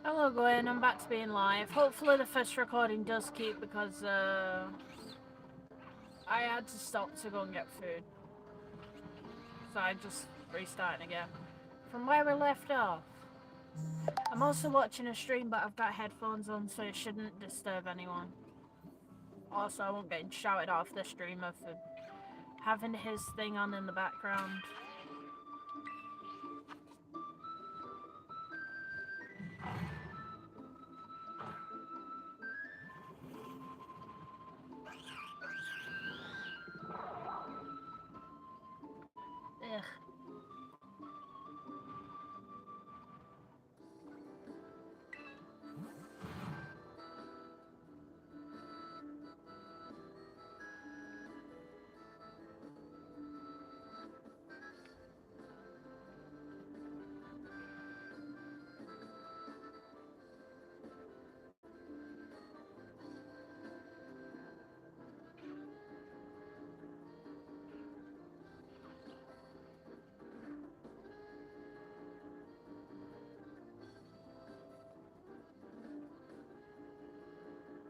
Hello, Gwen. I'm back to being live. Hopefully, the first recording does keep because I had to stop to go and get food, so I just restarting again from where we left off. I'm also watching a stream, but I've got headphones on, so it shouldn't disturb anyone. Also, I won't get shouted off the streamer for having his thing on in the background. Ugh.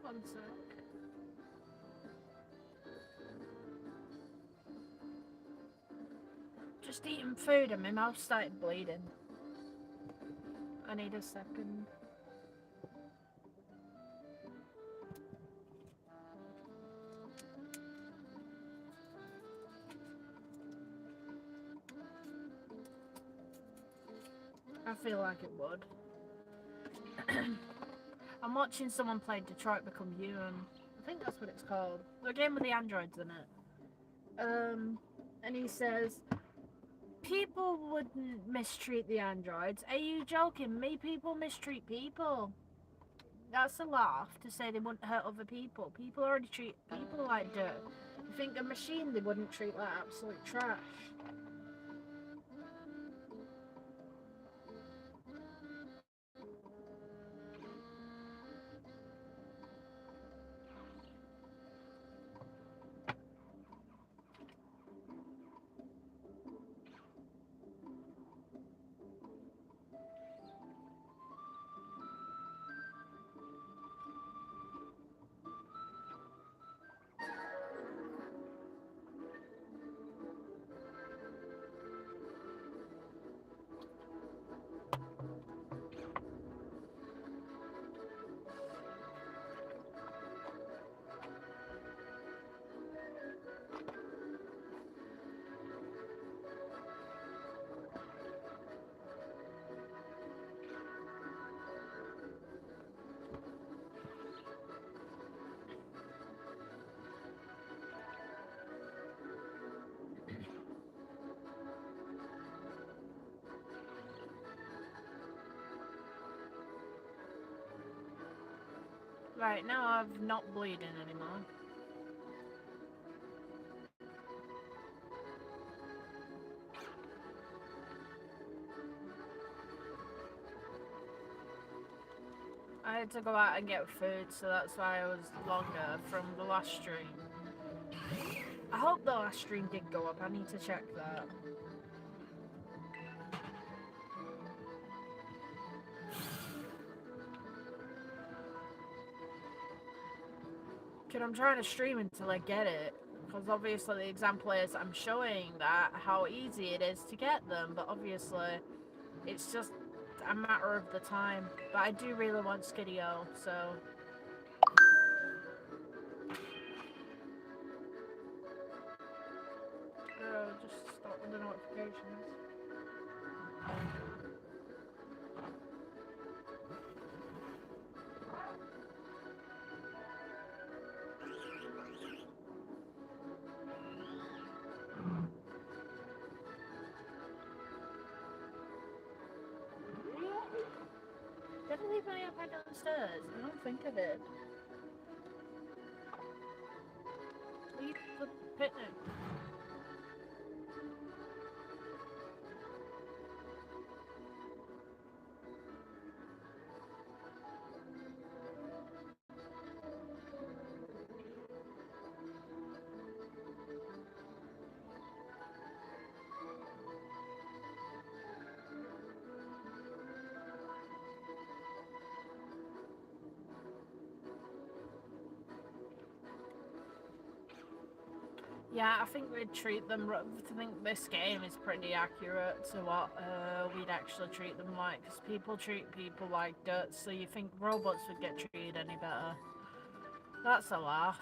One sec. Just eating food and my mouth started bleeding. I need a second. I feel like it would. I'm watching someone play Detroit Become Human. I think that's what it's called. The game with the androids in it. And he says, people wouldn't mistreat the androids. Are you joking? Me, people mistreat people. That's a laugh to say they wouldn't hurt other people. People already treat people like dirt. You think a machine they wouldn't treat like absolute trash? Right, now I'm not bleeding anymore. I had to go out and get food, so that's why I was longer from the last stream. I hope the last stream did go up. I need to check that. Because I'm trying to stream until I get it. Because obviously the example is I'm showing that how easy it is to get them, but obviously it's just a matter of the time. But I do really want Skideo, so... just stop with the notifications. Did I leave my iPad downstairs? I don't think I did. Leave the picnic. Yeah, I think we'd treat them. I think this game is pretty accurate to what we'd actually treat them like. Because people treat people like dirt, so you think robots would get treated any better? That's a laugh.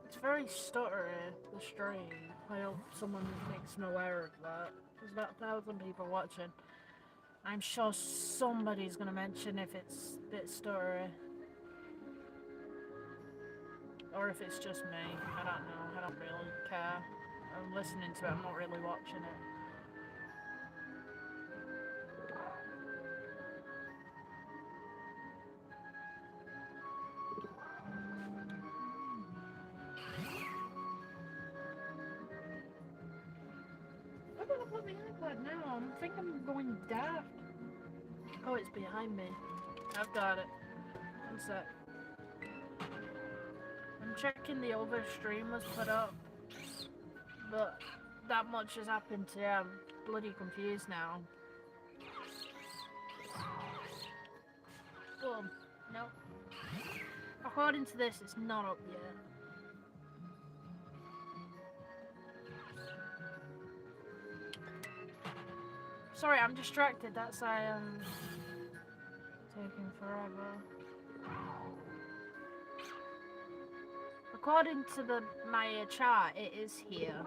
It's very stuttery, the stream. I hope someone makes me aware of that. There's about 1,000 people watching. I'm sure somebody's going to mention if it's a bit stuttery. Or if it's just me. I don't know. I don't really care. I'm listening to it, I'm not really watching it. I'm gonna put my iPad now. I think I'm going daft. Oh, it's behind me. I've got it. One sec. I'm checking the other stream was put up, but that much has happened to I'm bloody confused now. Boom. Nope. According to this, it's not up yet. Sorry, I'm distracted. That's taking forever. According to my chart, it is here.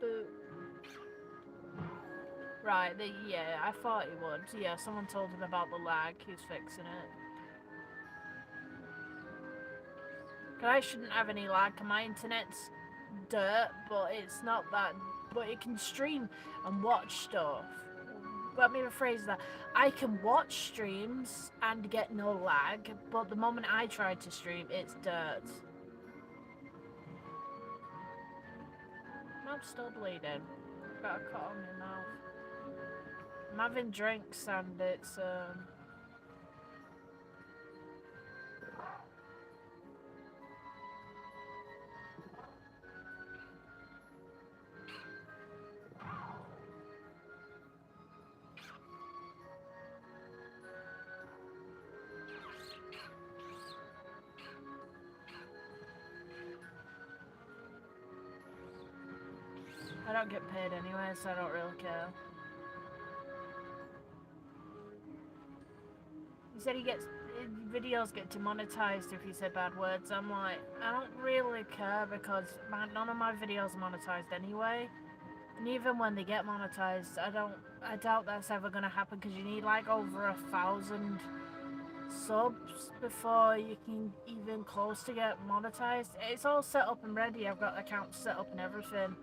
But right, yeah, I thought it would. Yeah, someone told him about the lag. He's fixing it. I shouldn't have any lag. My internet's dirt, but it's not that. But it can stream and watch stuff. Let me rephrase that. I can watch streams and get no lag, but the moment I try to stream, it's dirt. I'm still bleeding. Got a cut on my mouth. I'm having drinks and it's I don't get paid anyway, so I don't really care. He said videos get demonetized if you say bad words. I'm like, I don't really care because none of my videos are monetized anyway. And even when they get monetized, I doubt that's ever gonna happen because you need like over 1,000 subs before you can even close to get monetized. It's all set up and ready. I've got the account set up and everything.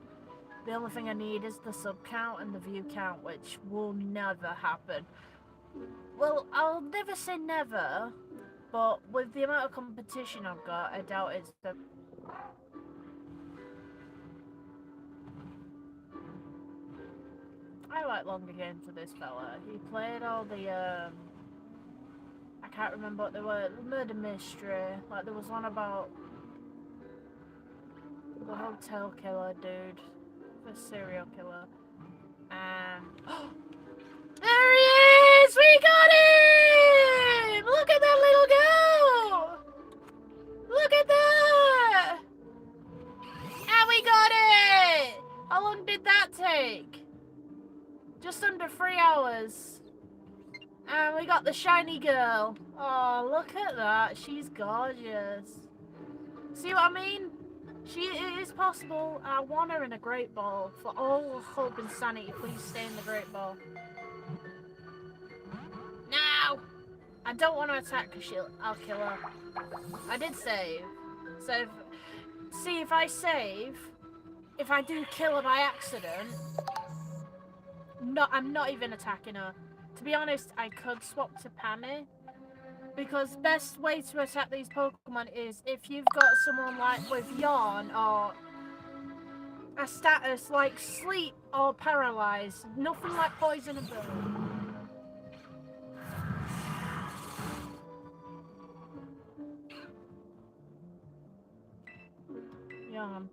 The only thing I need is the sub count and the view count, which will never happen. Well, I'll never say never, but with the amount of competition I've got, I doubt it's the... I like longer games with this fella. He played all the, I can't remember what they were. Murder mystery. Like, there was one about the hotel killer dude. The serial killer. And... there he is! We got him! Look at that little girl! Look at that! And we got it! How long did that take? Just under 3 hours. And we got the shiny girl. Oh, look at that. She's gorgeous. See what I mean? It is possible. I want her in a Great Ball. For all hope and sanity, please stay in the Great Ball. No! I don't want to attack because I'll kill her. I did save. So, if I save, if I do kill her by accident, I'm not even attacking her. To be honest, I could swap to Pammy, Because best way to attack these Pokemon is if you've got someone like with Yawn or a status like Sleep or Paralyzed. Nothing like Poison and Burn. Yawn.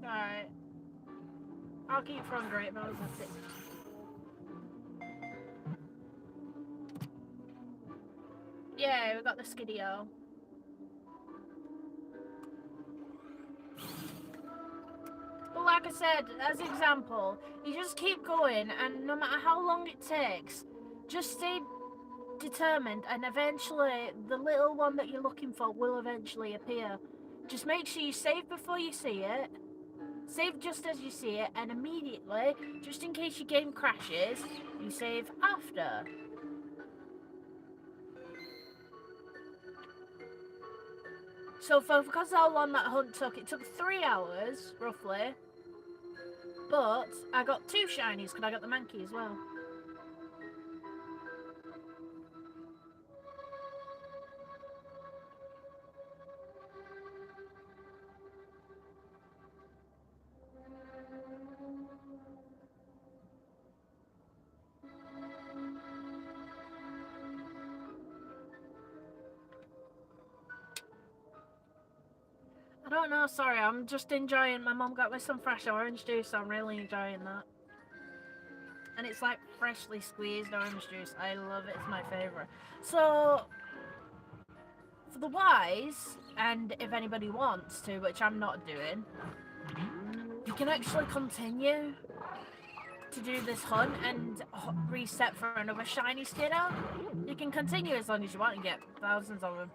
Alright. I'll keep throwing Great Balls, that's it. Yeah, we got the Skideo. But like I said, as example, you just keep going, and no matter how long it takes, just stay determined, and eventually the little one that you're looking for will eventually appear. Just make sure you save before you see it, save just as you see it, and immediately, just in case your game crashes, you save after. So because how long that hunt took, it took 3 hours, roughly. But I got 2 shinies because I got the Mankey as well. I don't know, sorry, I'm just enjoying, my mum got me some fresh orange juice, so I'm really enjoying that. And it's like freshly squeezed orange juice, I love it, it's my favourite. So, for the wise, and if anybody wants to, which I'm not doing, you can actually continue to do this hunt and reset for another shiny Skiddo. You can continue as long as you want and get thousands of them.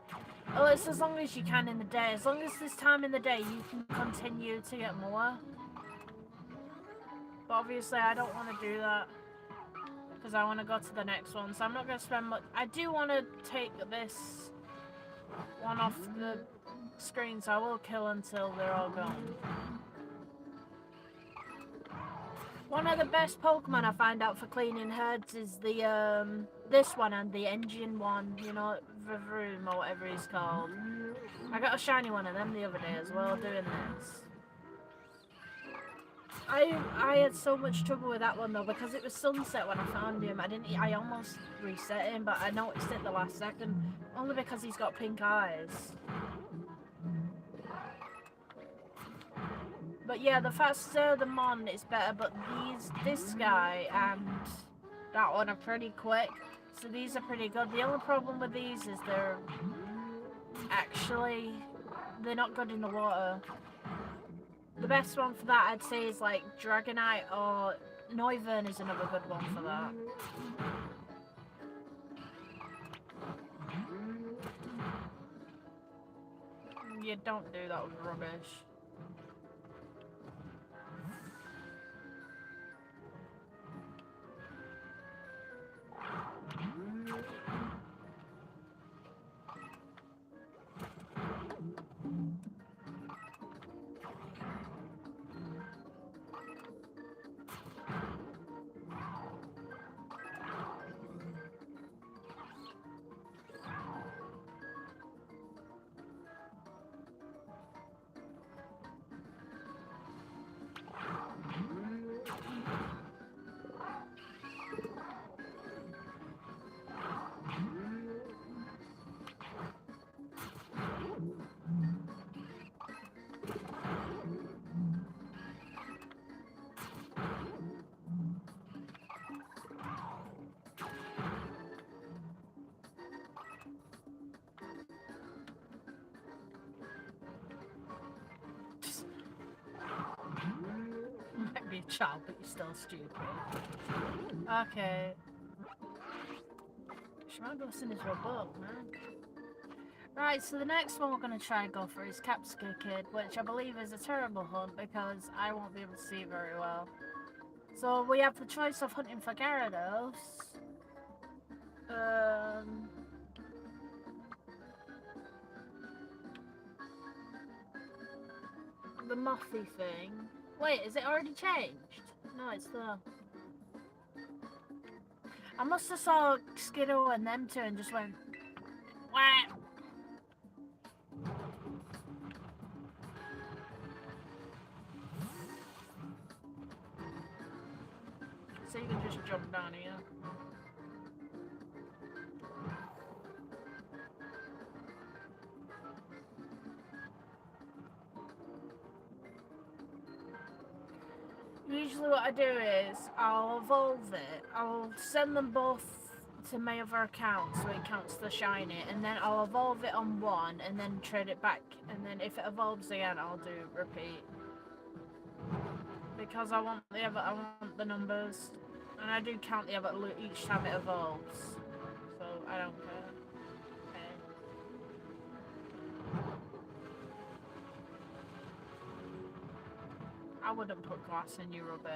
Well, it's as long as you can in the day. As long as there's time in the day, you can continue to get more. But obviously, I don't want to do that because I want to go to the next one. So I'm not going to spend much. I do want to take this one off the screen, so I will kill until they're all gone. One of the best Pokemon I find out for cleaning herds is the this one and the engine one, you know, Vavroom or whatever he's called. I got a shiny one of them the other day as well doing this. I had so much trouble with that one though because it was sunset when I found him. I almost reset him, but I noticed it the last second only because he's got pink eyes. But yeah, the faster the Mon is better, but this guy and that one are pretty quick, so these are pretty good. The only problem with these is they're not good in the water. The best one for that I'd say is like Dragonite or Noivern is another good one for that. You don't do that with rubbish. Might be a child, but you're still stupid. Okay. She might go listen to a book, man. Right, so the next one we're going to try and go for is Capsicum Kid, which I believe is a terrible hunt because I won't be able to see very well. So we have the choice of hunting for Gyarados, um, the mothy thing. Wait, is it already changed? No, it's there. I must have saw Skiddo and them two and just went, wah. So you can just jump down here. Usually what I do is I'll evolve it. I'll send them both to my other account so it counts the shiny, and then I'll evolve it on one and then trade it back, and then if it evolves again I'll do repeat. Because I want the numbers, and I do count the each time it evolves. So I don't care. Okay. I wouldn't put glass in your rubbish.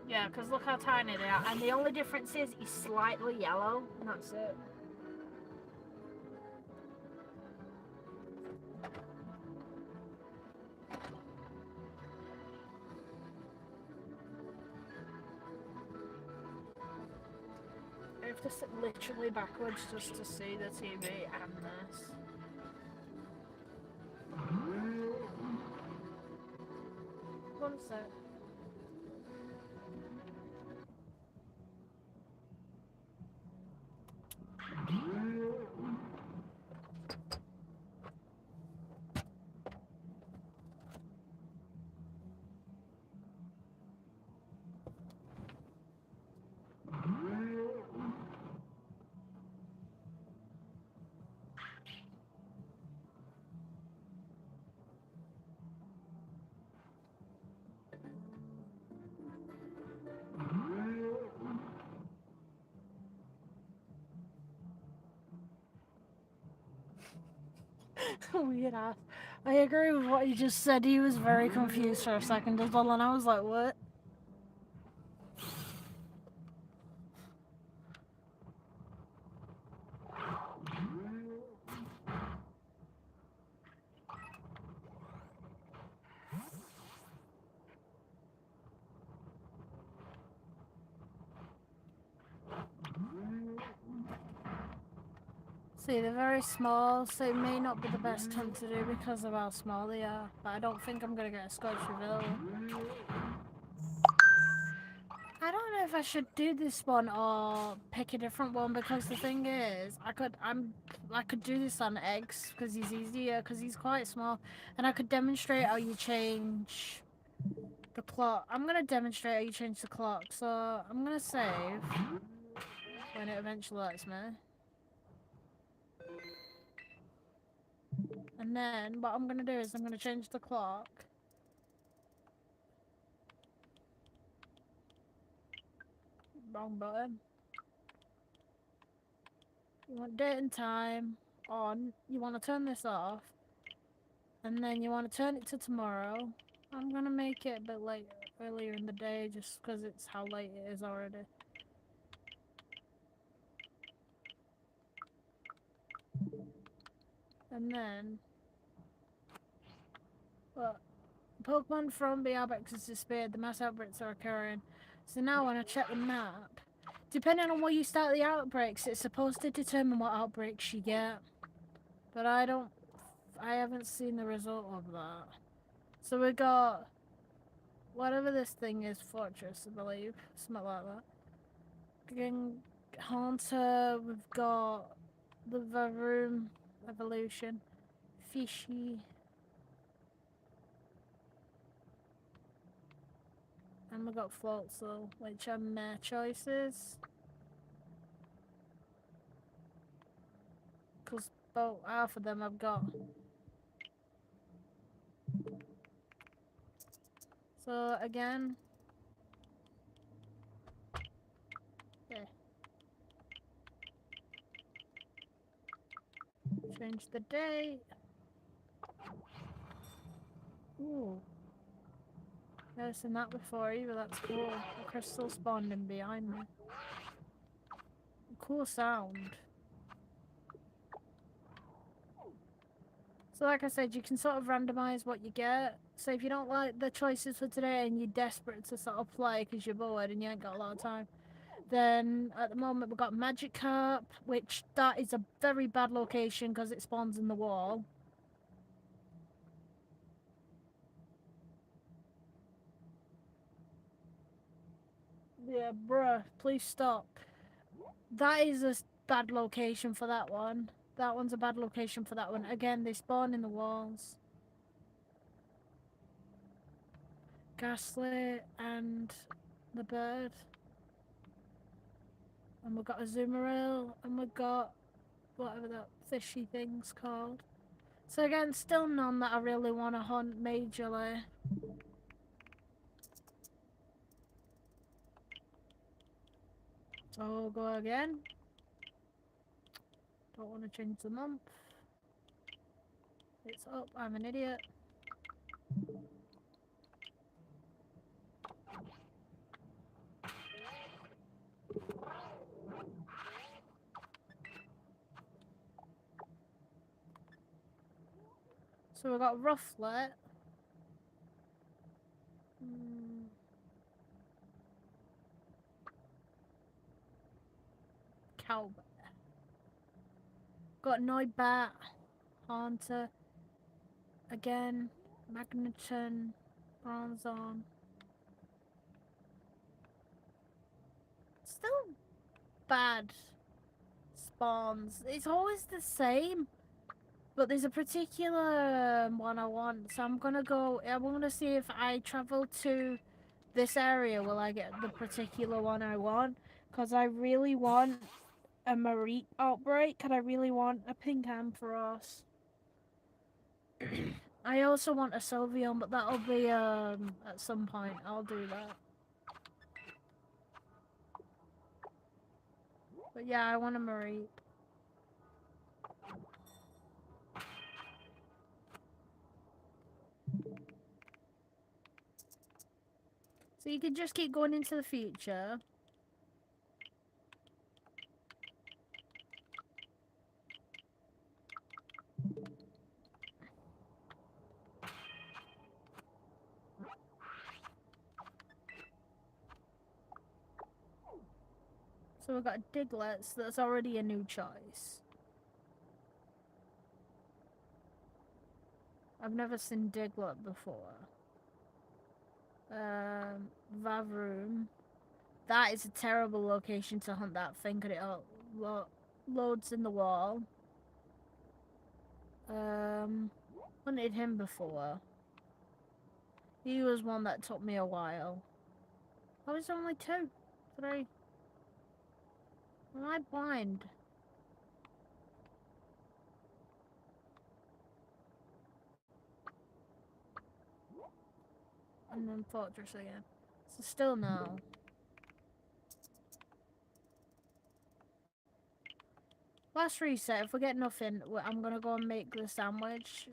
Yeah, because look how tiny they are. And the only difference is he's slightly yellow, and that's it. I have to sit literally backwards just to see the TV and this. One sec. Weird ass. I agree with what you just said. He was very confused for a second as well, and I was like, what? See, they're very small, so it may not be the best hunt to do because of how small they are. But I don't think I'm gonna get a Scotch Reveal. I don't know if I should do this one or pick a different one, because the thing is, I could do this on eggs because he's easier, because he's quite small, and I could demonstrate how you change the clock. I'm gonna demonstrate how you change the clock, so I'm gonna save when it eventually lets me. And then what I'm gonna do is I'm gonna change the clock. Wrong button. You want date and time on. You want to turn this off. And then you want to turn it to tomorrow. I'm gonna make it a bit later, earlier in the day, just because it's how late it is already. And then, well, Pokemon from the Outbreaks has disappeared. The mass outbreaks are occurring. So now when I check the map, depending on where you start the outbreaks, it's supposed to determine what outbreaks you get. But I haven't seen the result of that. So we got whatever this thing is, Fortress, I believe, something like that. Haunter, we've got the Varoom evolution, Fishy, and we've got Floatzel, which are my choices. Because both half of them I've got. So again, yeah. Change the date. Ooh. Never seen that before either, that's cool. The crystal spawned in behind me. Cool sound. So like I said, you can sort of randomise what you get. So if you don't like the choices for today and you're desperate to sort of play because you're bored and you ain't got a lot of time, then at the moment we've got Magikarp, which that is a very bad location because it spawns in the wall. Yeah, bruh, please stop. That is a bad location for that one. That one's a bad location for that one. Again, they spawn in the walls. Gaslit and the bird. And we've got a Azumarill, and we've got whatever that fishy thing's called. So again, still none that I really want to hunt majorly. So we'll go again. Don't want to change the month. It's up, I'm an idiot. So we've got Rufflet. Cowbear. Got Noibat. Haunter. Again. Magneton. Bronzong. Still bad spawns. It's always the same. But there's a particular one I want, so I'm gonna go. I want to see if I travel to this area, will I get the particular one I want? Because I really want a Mareep Outbreak, and I really want a Pink Ampharos. I also want a Sylveon, but that'll be at some point. I'll do that. But yeah, I want a Mareep. So you can just keep going into the future. So we've got Diglett, so that's already a new choice. I've never seen Diglett before. Vavroom. That is a terrible location to hunt that thing, because it loads in the wall. Hunted him before. He was one that took me a while. I was only 2, 3. Am I blind? And then Fortress again. So still no. Last reset, if we get nothing, I'm gonna go and make the sandwich.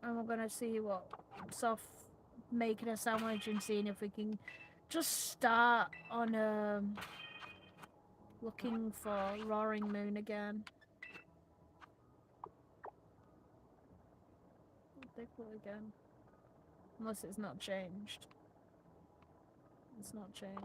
And we're gonna see what's off making a sandwich and seeing if we can just start on looking for Roaring Moon again. Bigfoot again. Unless it's not changed. It's not changed.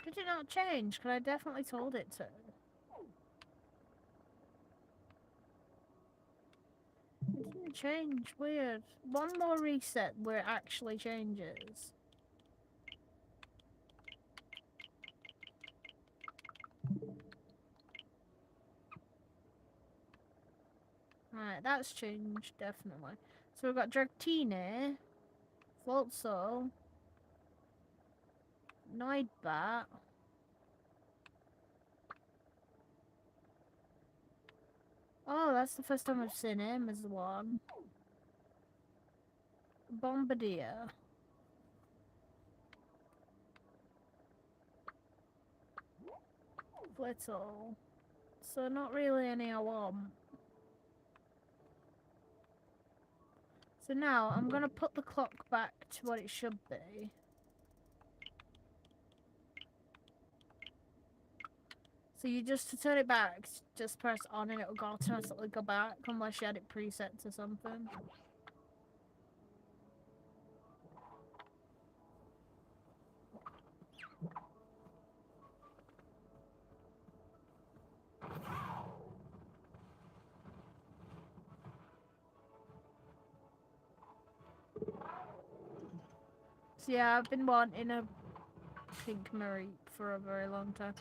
Did it not change? Because I definitely told it to. It didn't change. Weird. One more reset where it actually changes. Right, that's changed, definitely. So we've got Dratini, Floatzel, Noibat. Oh, that's the first time I've seen him as one. Bombardier. Flittle. So not really any I want. So now I'm going to put the clock back to what it should be. So you just, to turn it back, just press on and it'll automatically go back unless you had it preset to something. So yeah, I've been wanting a pink Mareep for a very long time.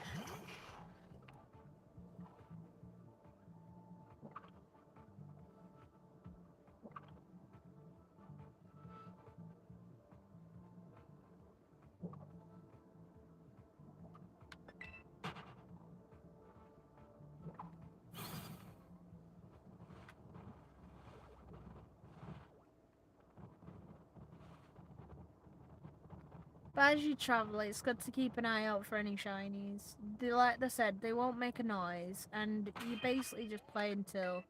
But as you travel, it's good to keep an eye out for any shinies. Like they said, they won't make a noise, and you basically just play until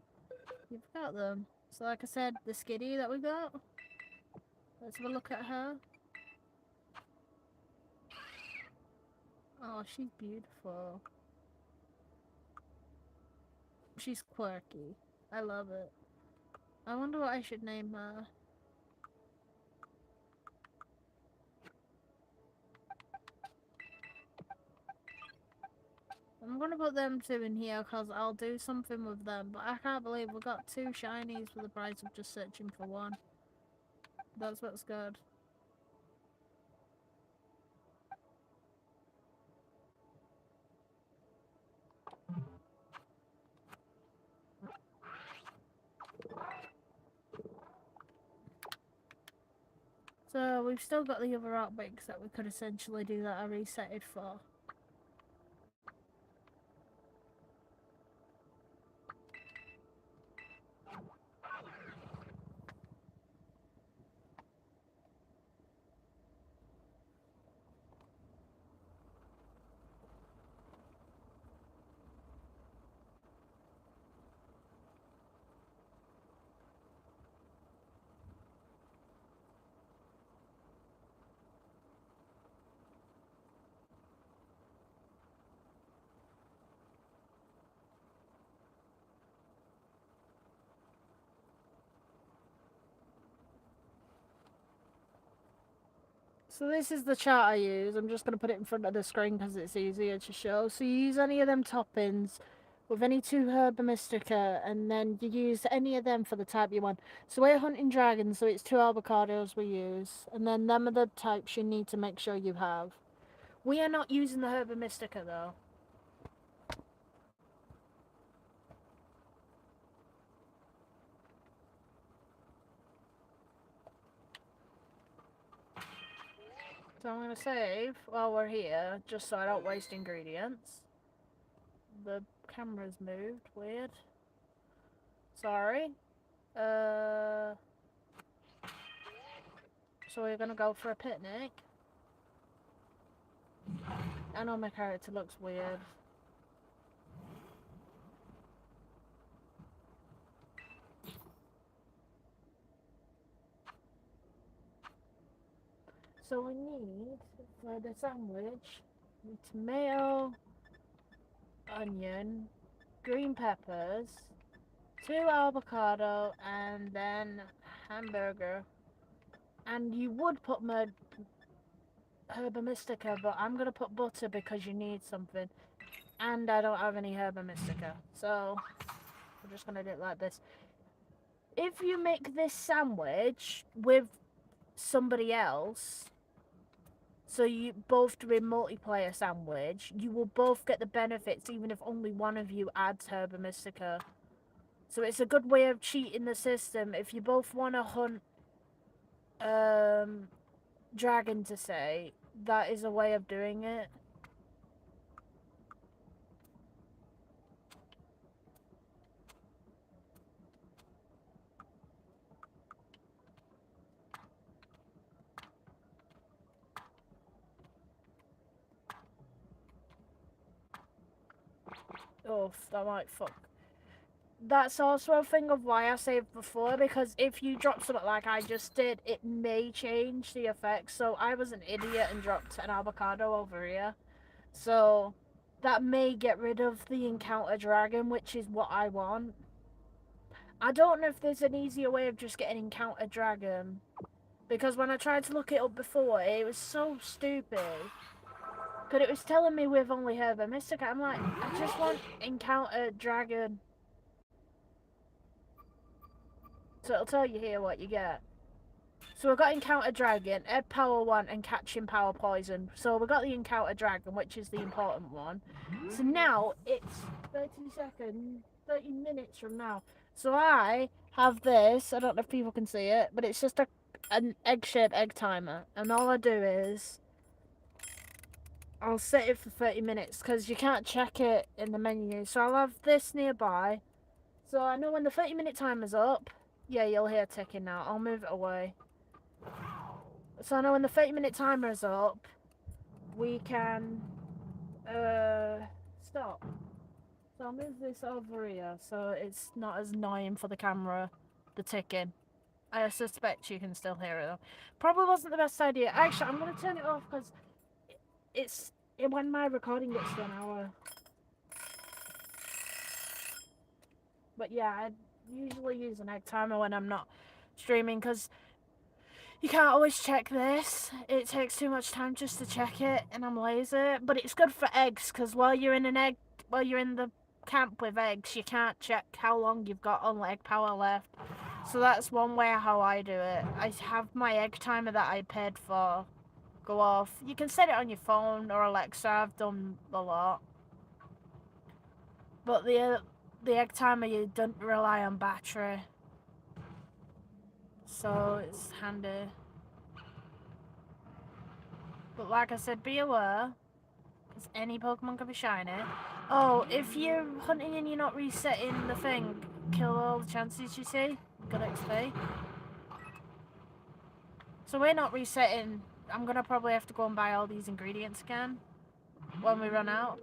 you've got them. So like I said, the Skitty that we got, let's have a look at her. Oh, she's beautiful. She's quirky. I love it. I wonder what I should name her. I'm gonna put them two in here because I'll do something with them. But I can't believe we got two shinies for the price of just searching for one. That's what's good. So we've still got the other Outbreaks that we could essentially do that I resetted for. So this is the chart I use. I'm just going to put it in front of the screen because it's easier to show. So you use any of them toppings with any two Herba Mystica, and then you use any of them for the type you want. So we're hunting dragons, so it's two avocados we use. And then them are the types you need to make sure you have. We are not using the Herba Mystica though. So I'm going to save while we're here, just so I don't waste ingredients. The camera's moved, weird. Sorry. So we're going to go for a picnic. I know my character looks weird. So we need, for the sandwich, tomato, onion, green peppers, two avocado, and then hamburger. And you would put Herba Mystica, but I'm going to put butter because you need something. And I don't have any Herba Mystica. So we're just going to do it like this. If you make this sandwich with somebody else, so you both do a multiplayer sandwich, you will both get the benefits even if only one of you adds Herba Mystica. So it's a good way of cheating the system. If you both want to hunt dragon to say, that is a way of doing it. Oh, that might fuck. That's also a thing of why I saved before, because if you drop something like I just did, it may change the effects. So I was an idiot and dropped an avocado over here. So that may get rid of the encounter dragon, which is what I want. I don't know if there's an easier way of just getting encounter dragon, because when I tried to look it up before, it was so stupid. Because it was telling me we've only heard of Mystica. I'm like, I just want encounter dragon. So it'll tell you here what you get. So we've got Encounter Dragon, Ed Power 1 and Catching Power Poison. So we've got the Encounter Dragon, which is the important one. So now it's 30 minutes from now. So I have this, I don't know if people can see it, but it's just an egg-shaped egg timer. And all I do is, I'll set it for 30 minutes because you can't check it in the menu. So I'll have this nearby. So I know when the 30-minute timer's up, yeah, you'll hear ticking now. I'll move it away. So I know when the 30-minute timer is up, we can stop. So I'll move this over here so it's not as annoying for the camera, the ticking. I suspect you can still hear it though. Probably wasn't the best idea. Actually, I'm going to turn it off because when my recording gets to an hour. But yeah, I usually use an egg timer when I'm not streaming because you can't always check this. It takes too much time just to check it, and I'm lazy. But it's good for eggs because while you're in the camp with eggs, you can't check how long you've got on egg power left. So that's one way how I do it. I have my egg timer that I paid for go off. You can set it on your phone or Alexa. I've done a lot. But the egg timer, you don't rely on battery. So it's handy. But like I said, be aware, because any Pokemon can be shiny. Oh, if you're hunting and you're not resetting the thing, kill all the chances you see. Good XP. So we're not resetting. I'm going to probably have to go and buy all these ingredients again when we run out.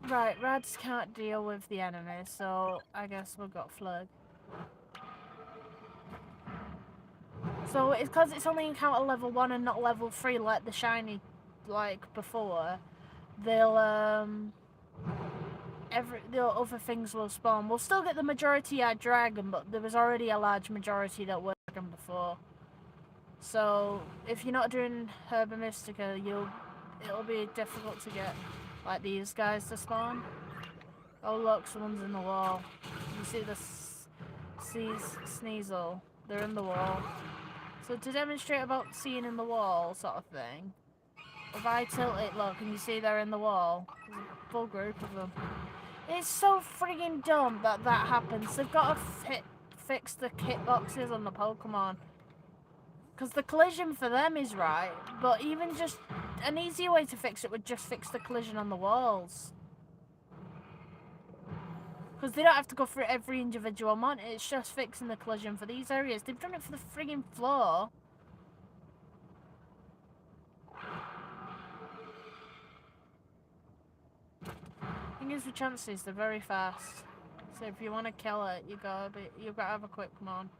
Right, Rads can't deal with the enemy, so I guess we've got Flug. So it's because it's only encounter level 1 and not level 3 like the shiny, like before, the other things will spawn. We'll still get the majority at dragon, but there was already a large majority that were dragon before. So if you're not doing Herba Mystica, it'll be difficult to get like these guys to spawn. Oh look, someone's in the wall. You see the Sneasel? They're in the wall. So to demonstrate about seeing in the wall sort of thing, if I tilt it, look, and you see they're in the wall. There's a full group of them. It's so friggin' dumb that happens. They've got to fix the kit boxes on the Pokemon. Because the collision for them is right, but even just an easier way to fix it would just fix the collision on the walls. Because they don't have to go through every individual mon, it's just fixing the collision for these areas. They've done it for the friggin' floor. Thing is with chances, they're very fast. So if you want to kill it, you've got to have a quick mon.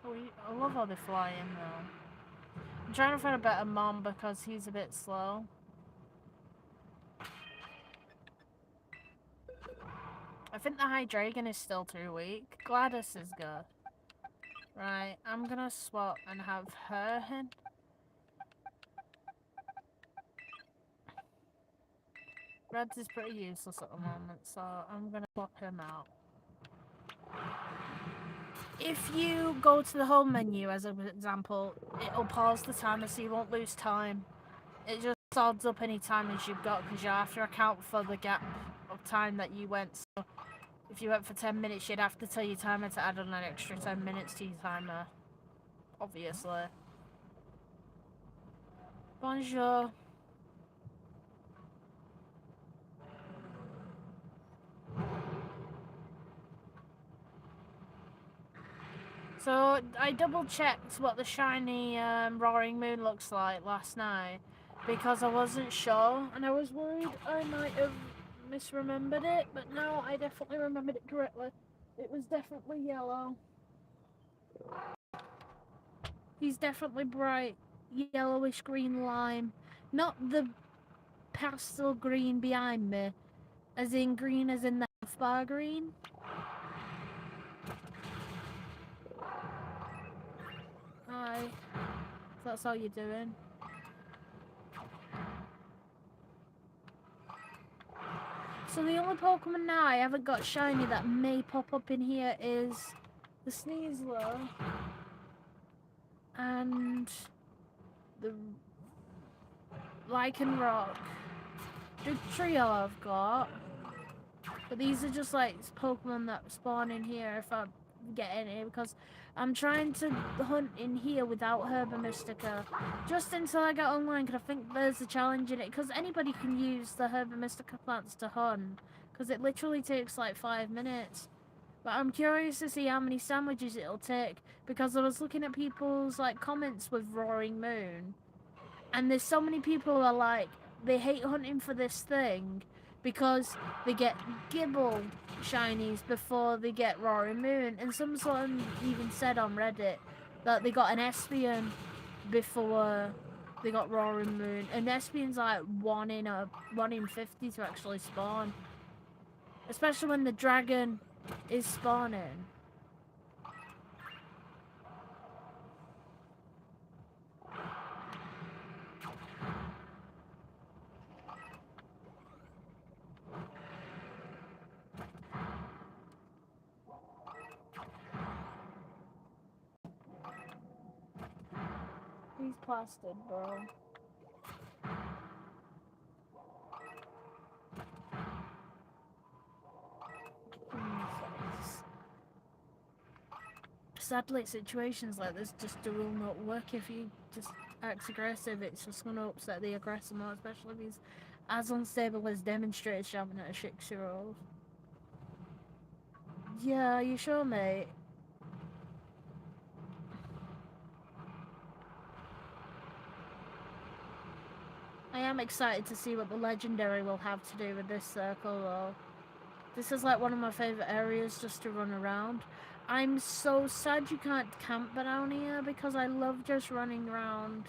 Oh, I love how they fly in though. I'm trying to find a better mon because he's a bit slow. I think the Hydreigon is still too weak. Gladys is good. Right, I'm gonna swap and have her in. Reds is pretty useless at the moment, so I'm gonna swap him out. If you go to the home menu, as an example, it'll pause the timer so you won't lose time. it just adds up any time as you've got, because you have to account for the gap of time that you went. So if you went for 10 minutes, you'd have to tell your timer to add on an extra 10 minutes to your timer. Obviously. Bonjour. So I double checked what the shiny roaring moon looks like last night because I wasn't sure and I was worried I might have misremembered it, but no, I definitely remembered it correctly. It was definitely yellow. He's definitely bright yellowish green lime, not the pastel green behind me, as in green as in the health bar green. Hi. So that's all you're doing. So the only Pokemon now I haven't got shiny that may pop up in here is the Sneasler and the Lycanroc. The trio I've got, but these are just like Pokemon that spawn in here if I get any, because I'm trying to hunt in here without Herba Mystica just until I get online, because I think there's a challenge in it, because anybody can use the Herba Mystica plants to hunt, because it literally takes like 5 minutes. But I'm curious to see how many sandwiches it'll take, because I was looking at people's like comments with Roaring Moon, and there's so many people who are like, they hate hunting for this thing because they get Gibble shinies before they get Roaring Moon, and some sort of even said on Reddit that they got an Espion before they got Roaring Moon, and Espion's like 1 in 50 to actually spawn, especially when the dragon is spawning. He's plastered, bro. Sadly, situations like this just will not work if you just act aggressive. It's just going to upset the aggressor more, especially if he's as unstable as demonstrated shouting at a 6-year-old. Yeah, you sure, mate? I am excited to see what the legendary will have to do with this circle, though. This is like one of my favourite areas just to run around. I'm so sad you can't camp down here because I love just running around.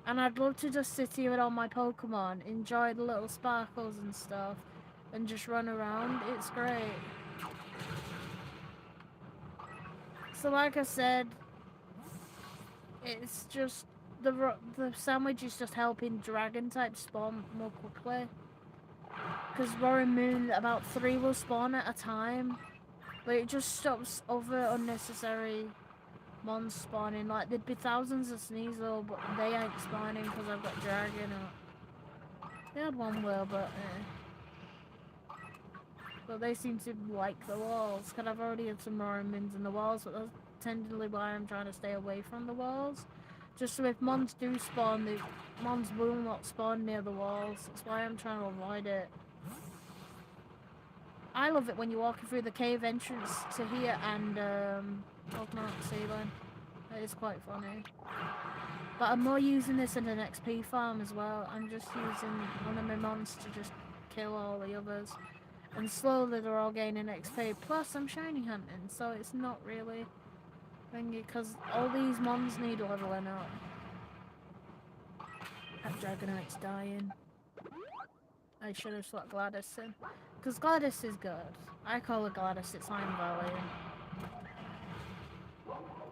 And I'd love to just sit here with all my Pokemon, enjoy the little sparkles and stuff, and just run around. It's great. So like I said, it's just the sandwich is just helping dragon type spawn more quickly. Because Roaring Moon, about 3 will spawn at a time. But it just stops other unnecessary mons spawning. Like, there'd be thousands of Sneasel, but they ain't spawning because I've got Dragon up. They had one wheel, but But they seem to like the walls, because I've already had some Roaring Moons in the walls, but that's tentatively why I'm trying to stay away from the walls. Just so if mons do spawn, the mons will not spawn near the walls. That's why I'm trying to avoid it. I love it when you're walking through the cave entrance to here and Pokemon ceiling. It is quite funny. But I'm more using this in an XP farm as well. I'm just using one of my mons to just kill all the others. And slowly they're all gaining XP. Plus I'm shiny hunting, so it's not really thingy, because all these mons need leveling up. That Dragonite's dying. I should have swapped Gladys in. Because Gladys is good. I call her Gladys, it's Iron Valley.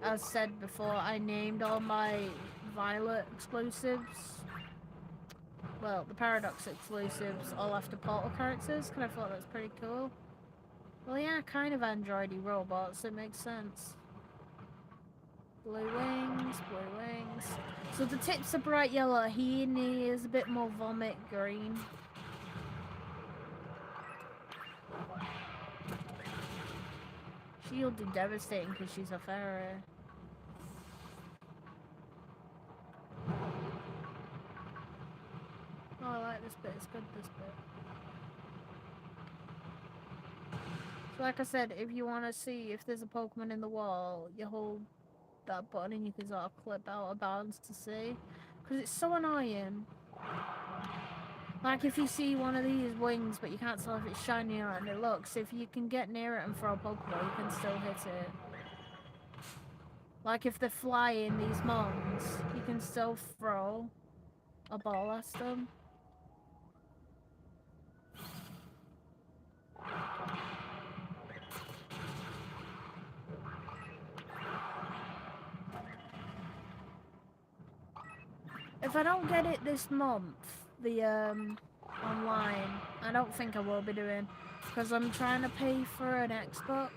As said before, I named all my Violet exclusives. Well, the Paradox exclusives all after Portal characters, because I thought that's pretty cool. Well, yeah, kind of androidy robots, it makes sense. Blue Wing. blue wings. So the tips are bright yellow, he is a bit more vomit green. She'll do devastating because she's a fairy. Oh, I like this bit, it's good, this bit. So like I said, if you want to see if there's a Pokemon in the wall, you hold that button and you can sort of clip out of bounds to see. Because it's so annoying. Like if you see one of these wings but you can't tell if it's shiny or not, and it looks, if you can get near it and throw a Pokeball, you can still hit it. Like if they're flying, these mons, you can still throw a ball at them. If I don't get it this month, the online, I don't think I will be doing, because I'm trying to pay for an Xbox.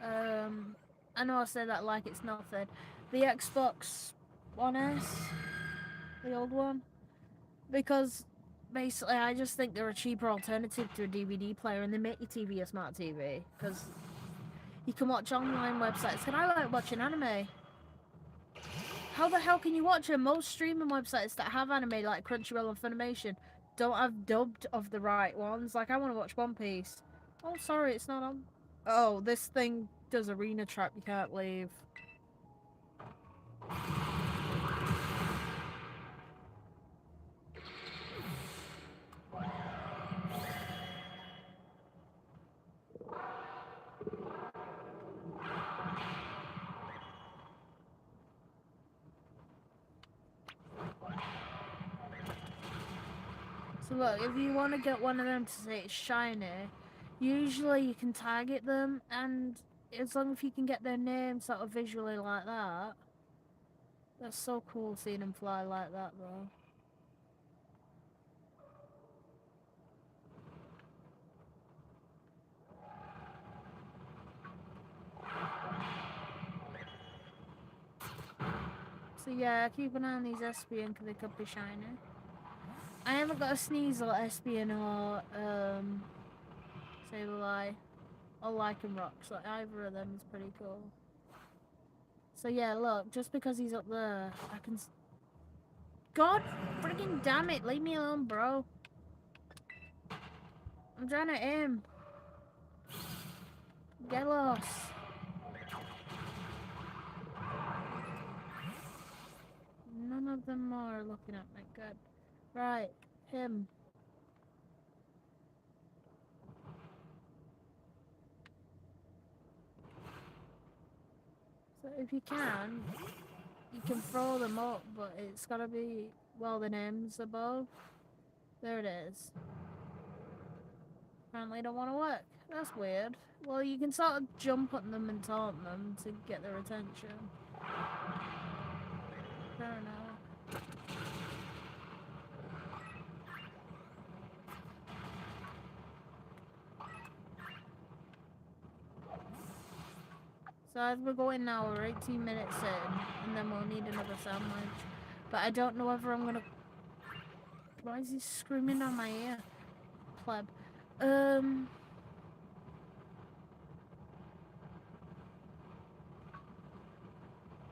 I know I say that like it's nothing. The Xbox One S, the old one, because basically I just think they're a cheaper alternative to a DVD player, and they make your TV a smart TV, because you can watch online websites, and I like watching anime. How the hell can you watch it? Most streaming websites that have anime, like Crunchyroll and Funimation, don't have dubbed of the right ones. Like, I want to watch One Piece. Oh, sorry, it's not on. Oh, this thing does arena trap. You can't leave. So look, if you want to get one of them to say it's shiny, usually you can target them, and as long as you can get their name sort of visually like that. That's so cool seeing them fly like that, though. So yeah, keep an eye on these Espion because they could be shiny. I haven't got a Sneasel, Espion, or Sableye, or Lycanroc, so either of them is pretty cool. So yeah, look, just because he's up there, I can... God freaking damn it, leave me alone, bro. I'm trying to aim. Get lost. None of them are looking at me, good. Right, him. So if you can throw them up, but it's gotta be, well, the names above. There it is. Apparently don't want to work. That's weird. Well, you can sort of jump at them and taunt them to get their attention. Fair enough. So as we're going now, we're 18 minutes in, and then we'll need another sandwich. But I don't know whether I'm gonna... Why is he screaming on my ear? Pleb.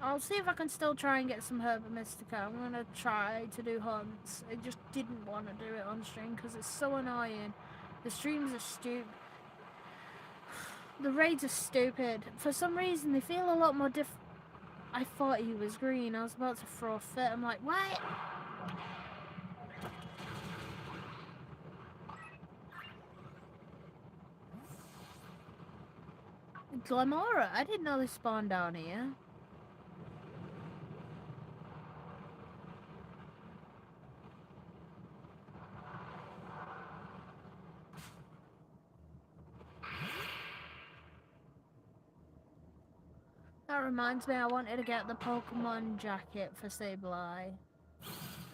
I'll see if I can still try and get some Herba Mystica. I'm gonna try to do hunts. I just didn't want to do it on stream because it's so annoying. The streams are stupid. The raids are stupid. For some reason, they feel a lot more I thought he was green. I was about to throw a fit. I'm like, what? Glamora? I didn't know they spawned down here. That reminds me, I wanted to get the Pokemon jacket for Sableye.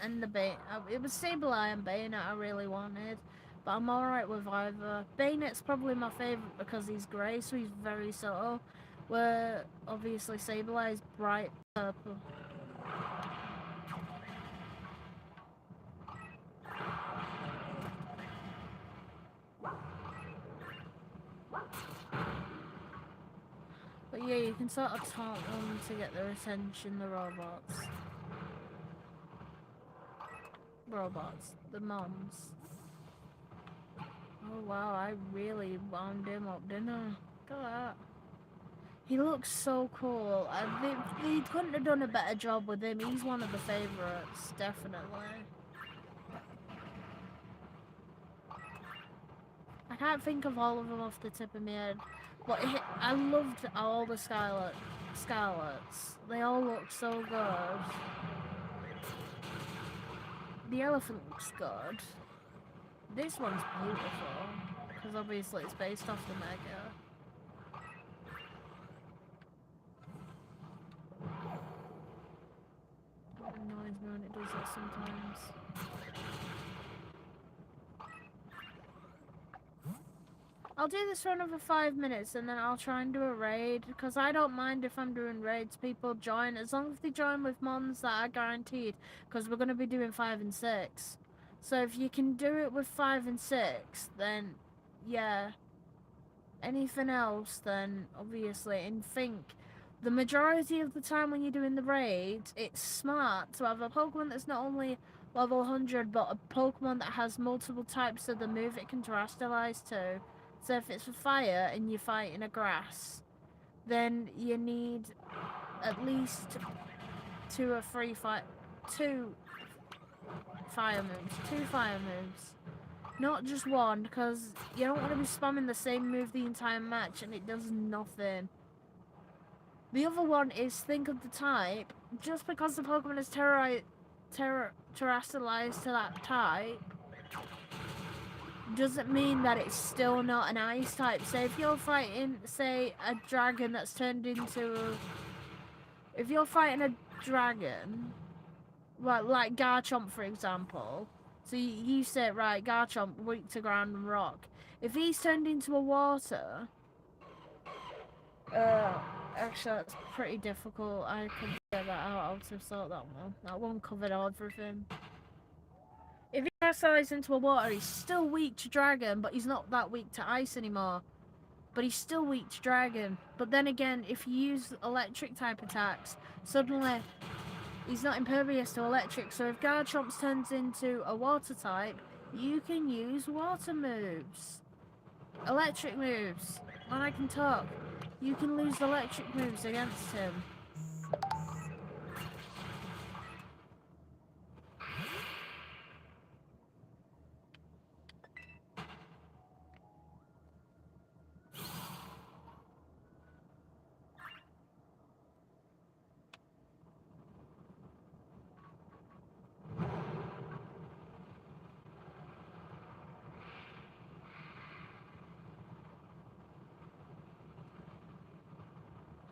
And the it was Sableye and Bayonet I really wanted. But I'm alright with either. Bayonet's probably my favourite because he's grey, so he's very subtle. Where, obviously, Sableye is bright purple. yeah, you can sort of taunt them to get their attention, the robots. The moms. Oh wow, I really wound him up, didn't I? Look at that. He looks so cool. They couldn't have done a better job with him. He's one of the favourites, definitely. I can't think of all of them off the tip of my head, but I loved all the Scarlets. They all look so good. The elephant looks good. This one's beautiful, because obviously it's based off the Mega. It annoys me when it does that sometimes. I'll do this for another 5 minutes and then I'll try and do a raid, because I don't mind if I'm doing raids, people join, as long as they join with mons that are guaranteed, because we're going to be doing 5 and 6. So if you can do it with 5 and 6, then yeah. Anything else, then obviously, and think, the majority of the time when you're doing the raids, it's smart to have a Pokemon that's not only level 100, but a Pokemon that has multiple types of the move it can terrestrialize to. So if it's for fire and you're fighting a grass, then you need at least 2 fire moves. Not just one, because you don't want to be spamming the same move the entire match and it does nothing. The other one is think of the type. Just because the Pokemon is terrestrialized to that type doesn't mean that it's still not an ice type. So if you're fighting, say, a dragon that's turned into... If you're fighting a dragon, like Garchomp, for example, so you say, right, Garchomp, weak to ground and rock. If he's turned into a water... actually, that's pretty difficult. I could get that out. I'll just sort that one. That one covered everything. If he terrestrializes into a water, he's still weak to dragon, but he's not that weak to ice anymore. But he's still weak to dragon. But then again, if you use electric type attacks, suddenly he's not impervious to electric. So if Garchomp turns into a water type, you can use water moves. Electric moves. When I can talk, you can lose electric moves against him.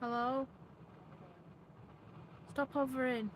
Hello? Stop hovering.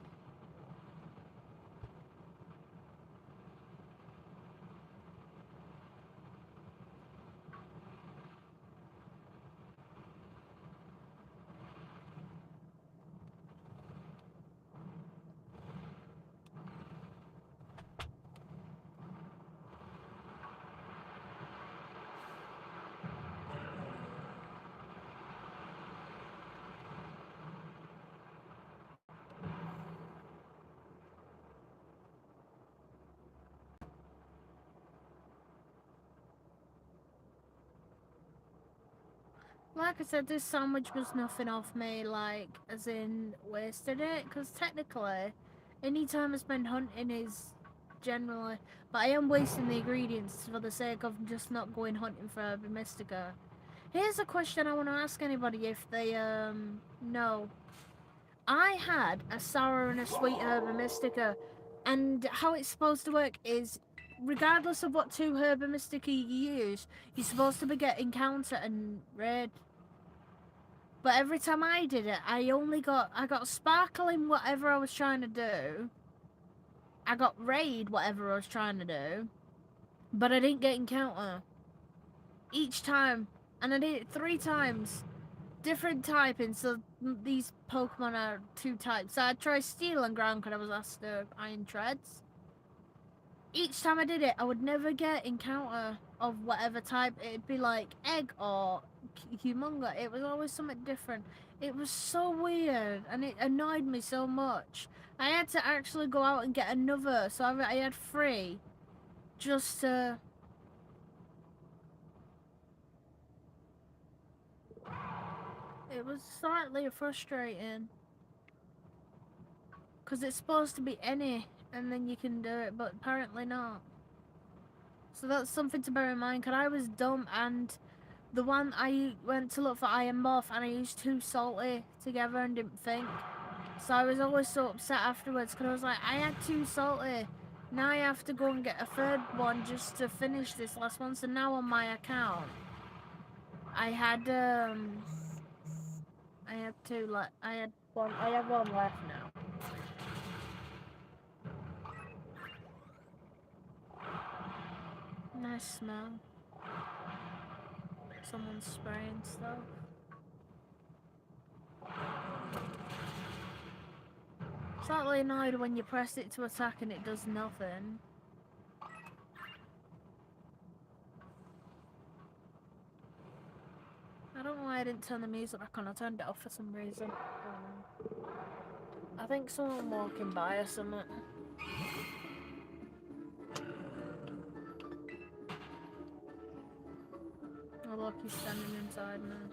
Like I said, this sandwich was nothing off me, like, as in, wasted it, because technically, any time I spend hunting is generally, but I am wasting the ingredients for the sake of just not going hunting for Herba Mystica. Here's a question I want to ask anybody if they, know. I had a sour and a sweet Herba Mystica, and how it's supposed to work is, regardless of what 2 Herba Mystica you use, you're supposed to be getting counter and raid. But every time I did it, I got sparkling whatever I was trying to do. I got raid whatever I was trying to do. But I didn't get encounter. Each time. And I did it 3 times. Different typing, so these Pokemon are 2 types. So I tried Steel and Ground because I was asked to Iron Treads. each time I did it, I would never get encounter of whatever type. It'd be like egg or humunga. It was always something different. It was so weird, and it annoyed me so much. I had to actually go out and get another, so I had 3 just to... It was slightly frustrating. Because it's supposed to be any, and then you can do it, but apparently not. So that's something to bear in mind, because I was dumb, and the one I went to look for Iron Moth, and I used 2 salty together and didn't think. So I was always so upset afterwards, because I was like, I had 2 salty. Now I have to go and get a 3rd one just to finish this last one. So now on my account, I had 2, like, I have 1 left now. Nice smell. Someone's spraying stuff. Slightly annoyed when you press it to attack and it does nothing. I don't know why I didn't turn the music back on. I turned it off for some reason. I think someone walking by or something. Oh look, he's standing inside now.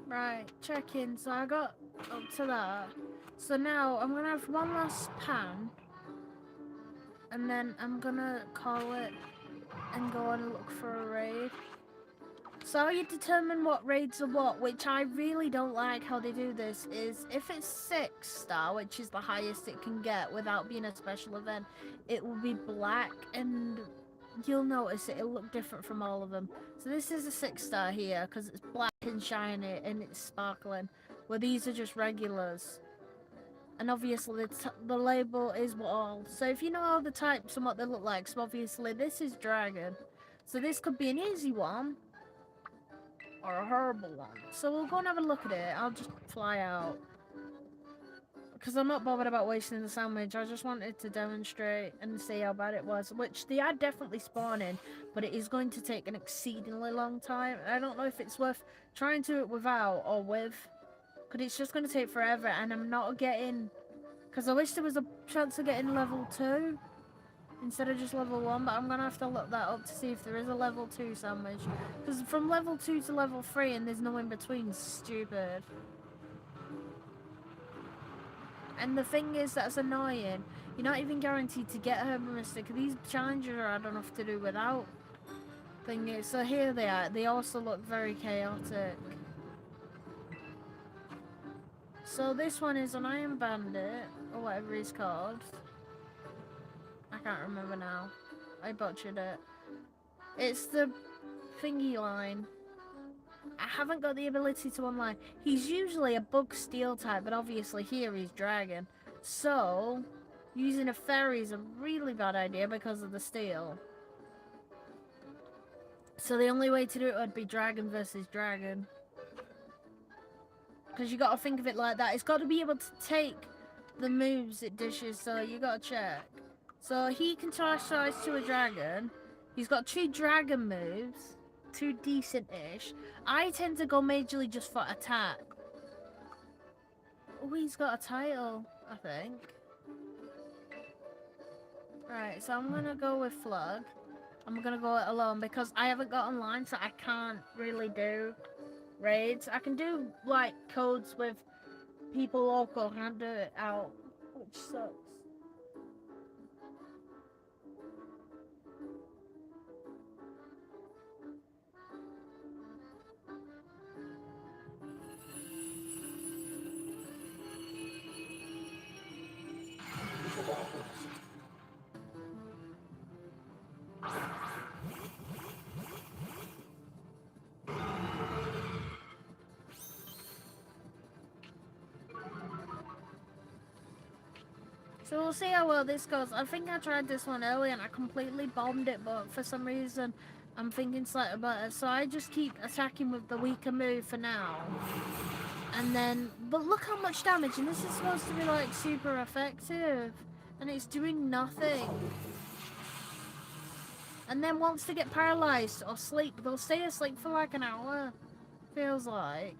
Right, check in. So I got up to that. So now I'm gonna have 1 last pan, and then I'm gonna call it and go and look for a raid. So how you determine what raids are what, which I really don't like how they do this, is if it's 6 star, which is the highest it can get without being a special event, it will be black, and you'll notice it'll look different from all of them. So this is a 6 star here because it's black and shiny and it's sparkling, where these are just regulars. And obviously the label is wall. So if you know all the types and what they look like, so obviously this is dragon. So this could be an easy one or a horrible one. So we'll go and have a look at it. I'll just fly out, because I'm not bothered about wasting the sandwich. I just wanted to demonstrate and see how bad it was, which they are definitely spawning, but it is going to take an exceedingly long time. I don't know if it's worth trying to do it without or with, because it's just going to take forever, and I'm not getting, because I wish there was a chance of getting level 2 instead of just level 1, but I'm going to have to look that up to see if there is a level 2 sandwich, because from level 2 to level 3 and there's no in between, stupid. And the thing is, that's annoying. You're not even guaranteed to get Herba Mystic. These challenges are hard enough to do without. Thing is, so here they are. They also look very chaotic. So this one is an Iron Bandit, or whatever he's called. I can't remember now. I butchered it. It's the thingy line. I haven't got the ability to unlock. He's usually a bug steel type, but obviously here he's dragon. So, using a fairy is a really bad idea because of the steel. So the only way to do it would be dragon versus dragon. Because you got to think of it like that. It's got to be able to take the moves it dishes, so you got to check. So he can size to a dragon. He's got 2 dragon moves. 2 decent-ish. I tend to go majorly just for attack. Oh, he's got a title, I think. Right, so I'm gonna go with Flug. I'm gonna go it alone because I haven't got online, so I can't really do raids. I can do like codes with people local can't do it out, which sucks. So we'll see how well this goes. I think I tried this one earlier and I completely bombed it, but for some reason I'm thinking slightly better. So I just keep attacking with the weaker move for now. And then, but look how much damage, and this is supposed to be like super effective. And it's doing nothing. And then once they get paralyzed or sleep, they'll stay asleep for like an hour. Feels like.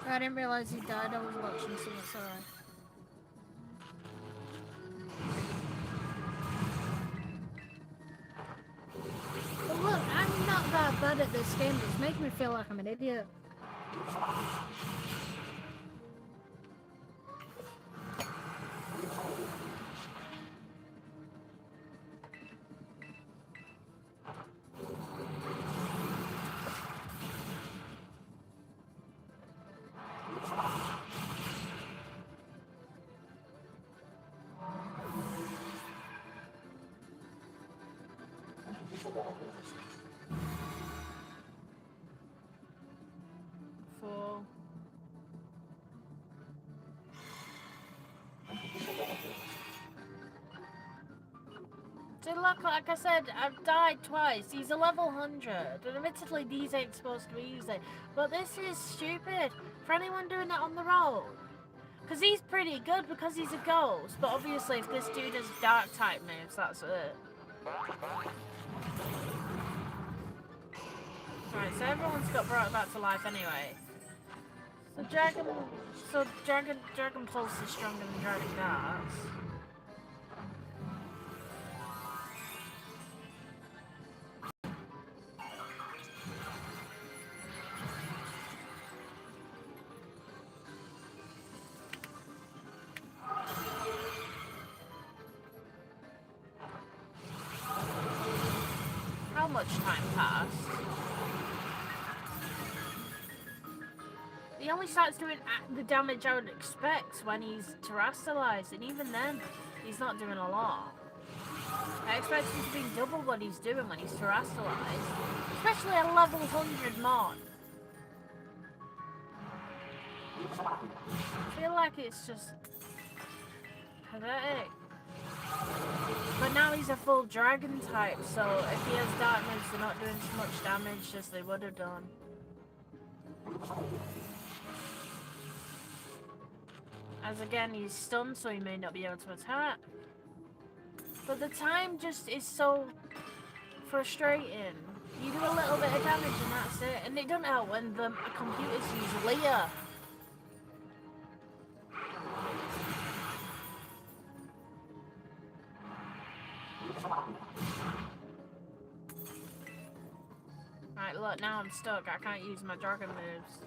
I didn't realize he died. I was watching something, sorry. But look, I'm not that bad at this game. It's making me feel like I'm an idiot. So look, like I said, I've died twice. He's a level 100. And admittedly, these ain't supposed to be easy. But this is stupid for anyone doing that on the road. Because he's pretty good because he's a ghost. But obviously, if this dude has dark type moves, that's it. Right, so everyone's got brought back to life anyway. So Dragon Pulse is stronger than Dragon Darts. How much time passed? He only starts doing the damage I would expect when he's terrestrialized, and even then, he's not doing a lot. I expect him to be double what he's doing when he's terrestrialized, especially a level 100 mod. I feel like it's just pathetic. But now he's a full dragon type, so if he has dark moves, they're not doing as much damage as they would have done. As again, he's stunned, so he may not be able to attack. But the time just is so frustrating. You do a little bit of damage and that's it. And it doesn't help when the computers use Leah. Right, look, now I'm stuck. I can't use my dragon moves.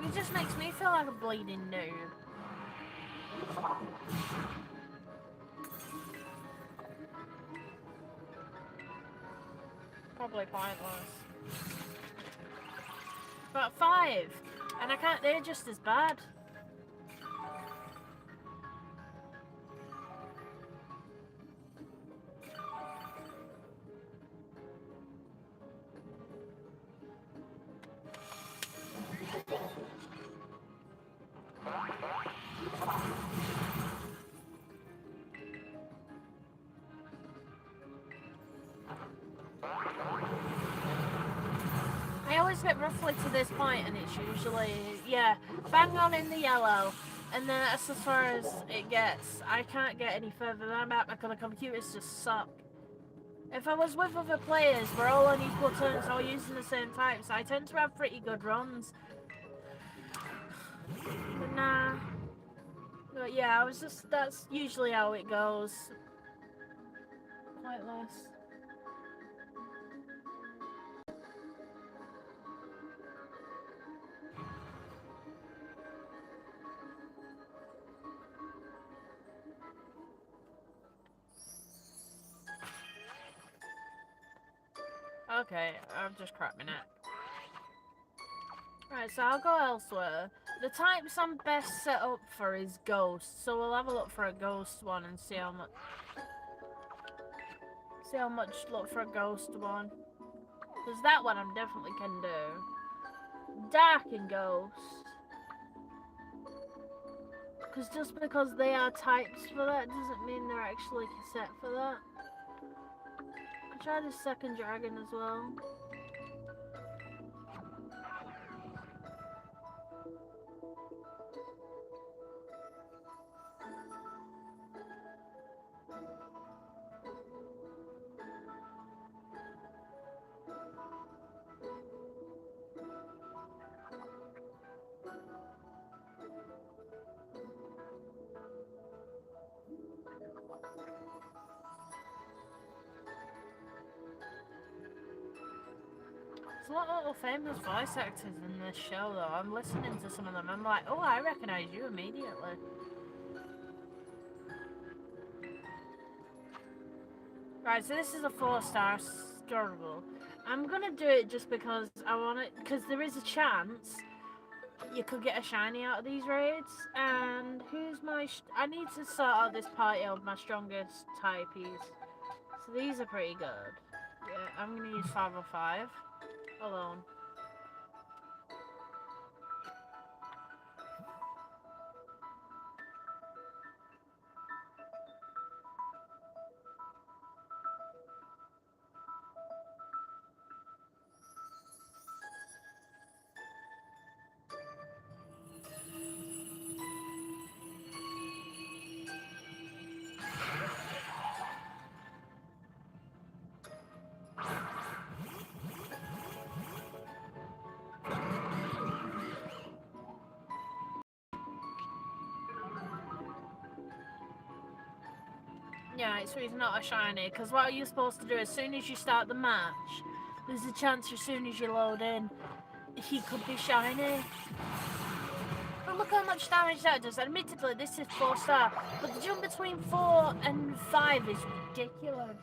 It just makes me feel like a bleeding noob. Probably pointless. But 5! And I can't, they're just as bad. I always get roughly to this point and it's usually, yeah, bang on in the yellow. And then as far as it gets, I can't get any further than that because the computers just suck. If I was with other players, we're all on equal terms, all using the same types, I tend to have pretty good runs. But nah. But yeah, that's usually how it goes. Pointless. Okay, I've just cracked my neck. Right, so I'll go elsewhere. The types I'm best set up for is ghost, so we'll have a look for a ghost one and see how much look for a ghost one. Because that one I definitely can do. Dark and ghost. Because just because they are types for that doesn't mean they're actually set for that. I'll try this second dragon as well. There's a lot of little famous voice actors in this show though. I'm listening to some of them, I'm like, oh, I recognise you immediately. Right, so this is a 4-star scorable. I'm gonna do it just because I want it, because there is a chance you could get a shiny out of these raids. And who's my... I need to sort out this party of my strongest typies. So these are pretty good. Yeah, I'm gonna use 505 alone. Yeah, so he's not a shiny, because what are you supposed to do? As soon as you start the match, there's a chance as soon as you load in, he could be shiny. But look how much damage that does. Admittedly, this is 4-star, but the jump between 4 and 5 is ridiculous.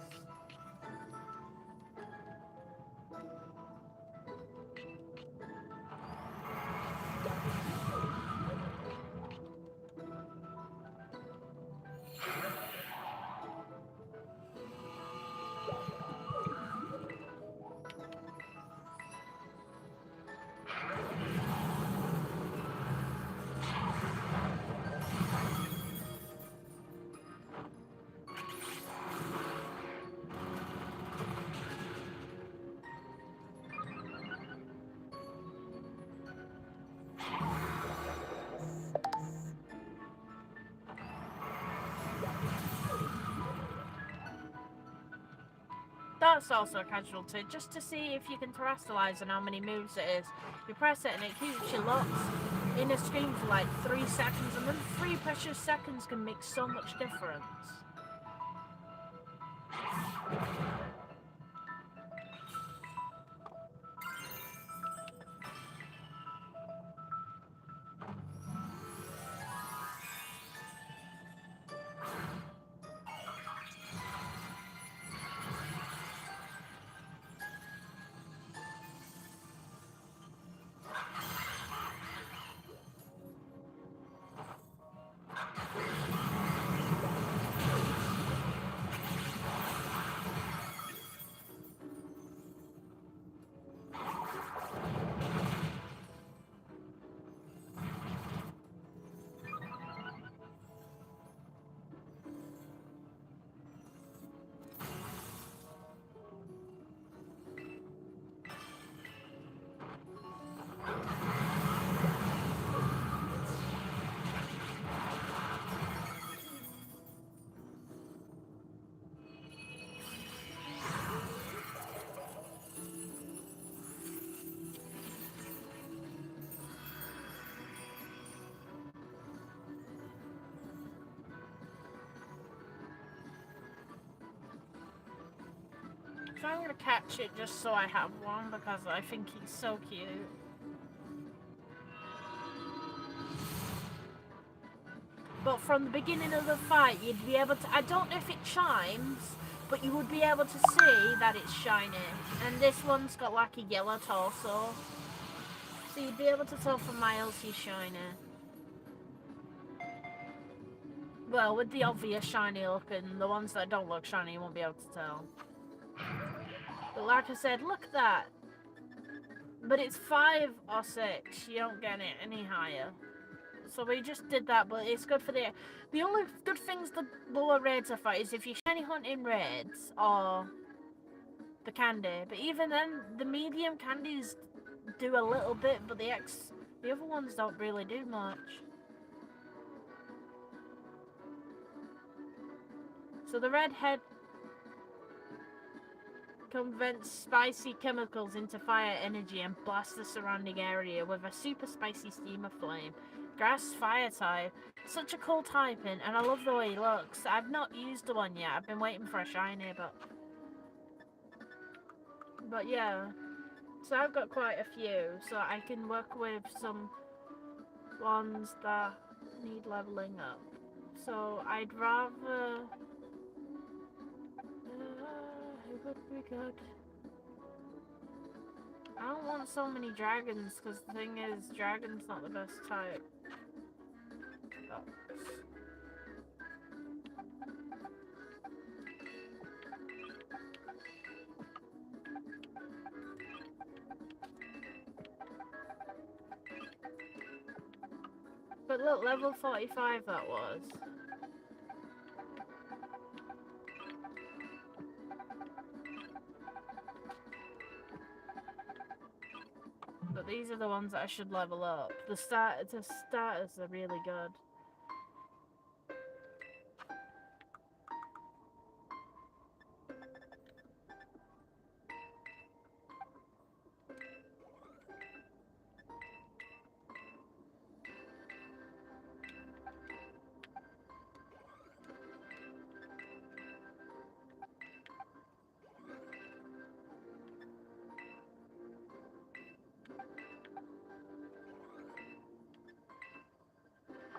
That's also a casualty, just to see if you can terrestrialize and how many moves it is. You press it and it keeps you locked in a screen for like 3 seconds, and then 3 precious seconds can make so much difference. So I'm gonna catch it just so I have one because I think he's so cute. But from the beginning of the fight, you'd be able to... I don't know if it chimes, but you would be able to see that it's shiny. And this one's got like a yellow torso. So you'd be able to tell from miles he's shiny. Well, with the obvious shiny look and the ones that don't look shiny, you won't be able to tell. But like I said, look at that. But it's 5 or 6. You don't get it any higher. So we just did that, but it's good for the... The only good things the lower raids are for is if you're shiny hunting raids or the candy. But even then, the medium candies do a little bit, but the other ones don't really do much. So the redhead converts spicy chemicals into fire energy and blasts the surrounding area with a super spicy steamer flame. Grass fire type. Such a cool typing, and I love the way he looks. I've not used the one yet. I've been waiting for a shiny, but yeah. So I've got quite a few, so I can work with some ones that need leveling up. So I'd rather... who would be good? I don't want so many dragons, because the thing is, dragon's not the best type. But look, level 45 that was. But these are the ones that I should level up. The starters are really good.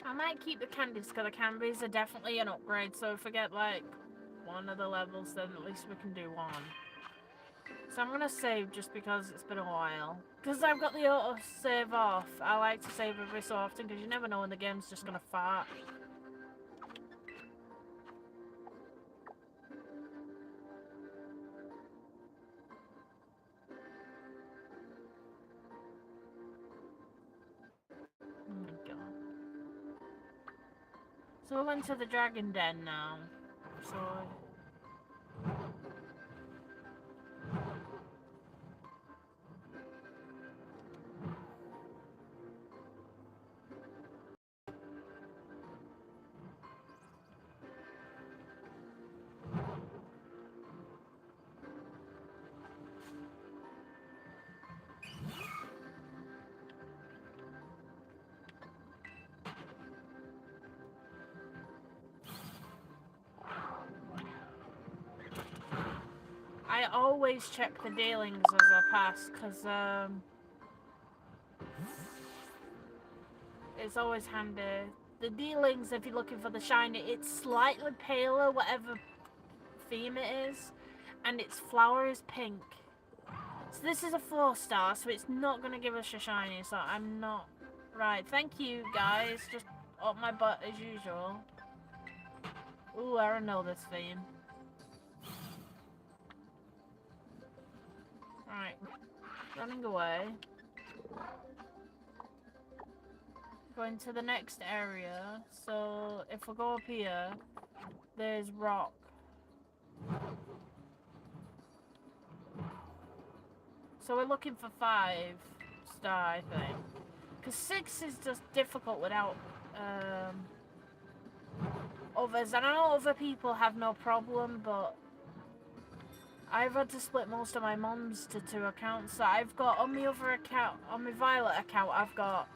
I might keep the candies because the candies are definitely an upgrade. So if we get like one of the levels, then at least we can do one. So I'm gonna save just because it's been a while. Because I've got the auto save off. I like to save every so often because you never know when the game's just gonna fart. Oh my god. So we went to the dragon den now. So I always check the dealings as I pass, because it's always handy. The dealings, if you're looking for the shiny, it's slightly paler, whatever theme it is, and its flower is pink. So this is a 4-star, so it's not going to give us a shiny, so I'm not... Right, thank you guys, just up my butt as usual. Ooh, I don't know this theme. Right, running away. Going to the next area. So if we go up here, there's rock. So we're looking for 5-star, I think. Because 6 is just difficult without others. And I know other people have no problem, but I've had to split most of my mum's to 2 accounts. So I've got, on my other account, on my Violet account, I've got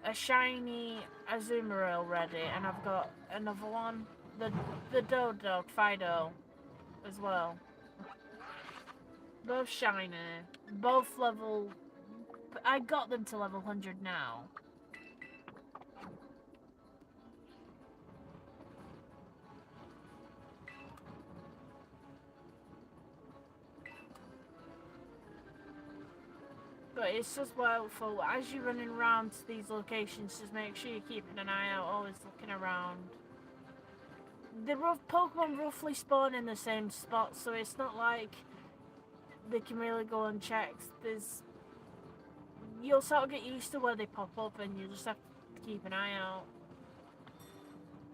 a shiny Azumarill already, and I've got another one, the Dodo, Fido, as well. Both shiny. Both level... I got them to level 100 now. But it's just helpful as you're running around to these locations, just make sure you're keeping an eye out, always looking around. The Pokemon roughly spawn in the same spot, so it's not like they can really go unchecked. You'll sort of get used to where they pop up, and you just have to keep an eye out.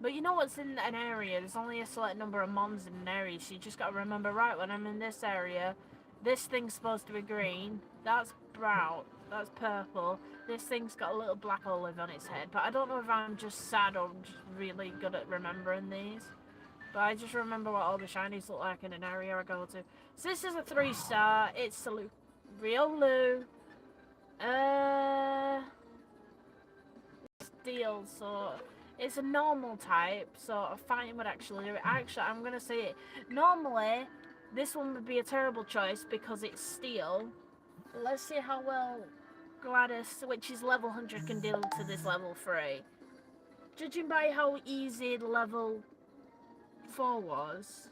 But you know what's in an area? There's only a select number of mons in an area, so you just got to remember, right, when I'm in this area, this thing's supposed to be green, that's brown, that's purple, this thing's got a little black olive on its head. But I don't know if I'm just sad or just really good at remembering these. But I just remember what all the shinies look like in an area I go to. So this is a 3-star. It's a Riolu. Steel, so it's a normal type, so a fighting would actually do it. Actually, I'm gonna say it. Normally, this one would be a terrible choice because it's steel. Let's see how well Gladys, which is level 100, can deal to this level 3. Judging by how easy the level 4 was.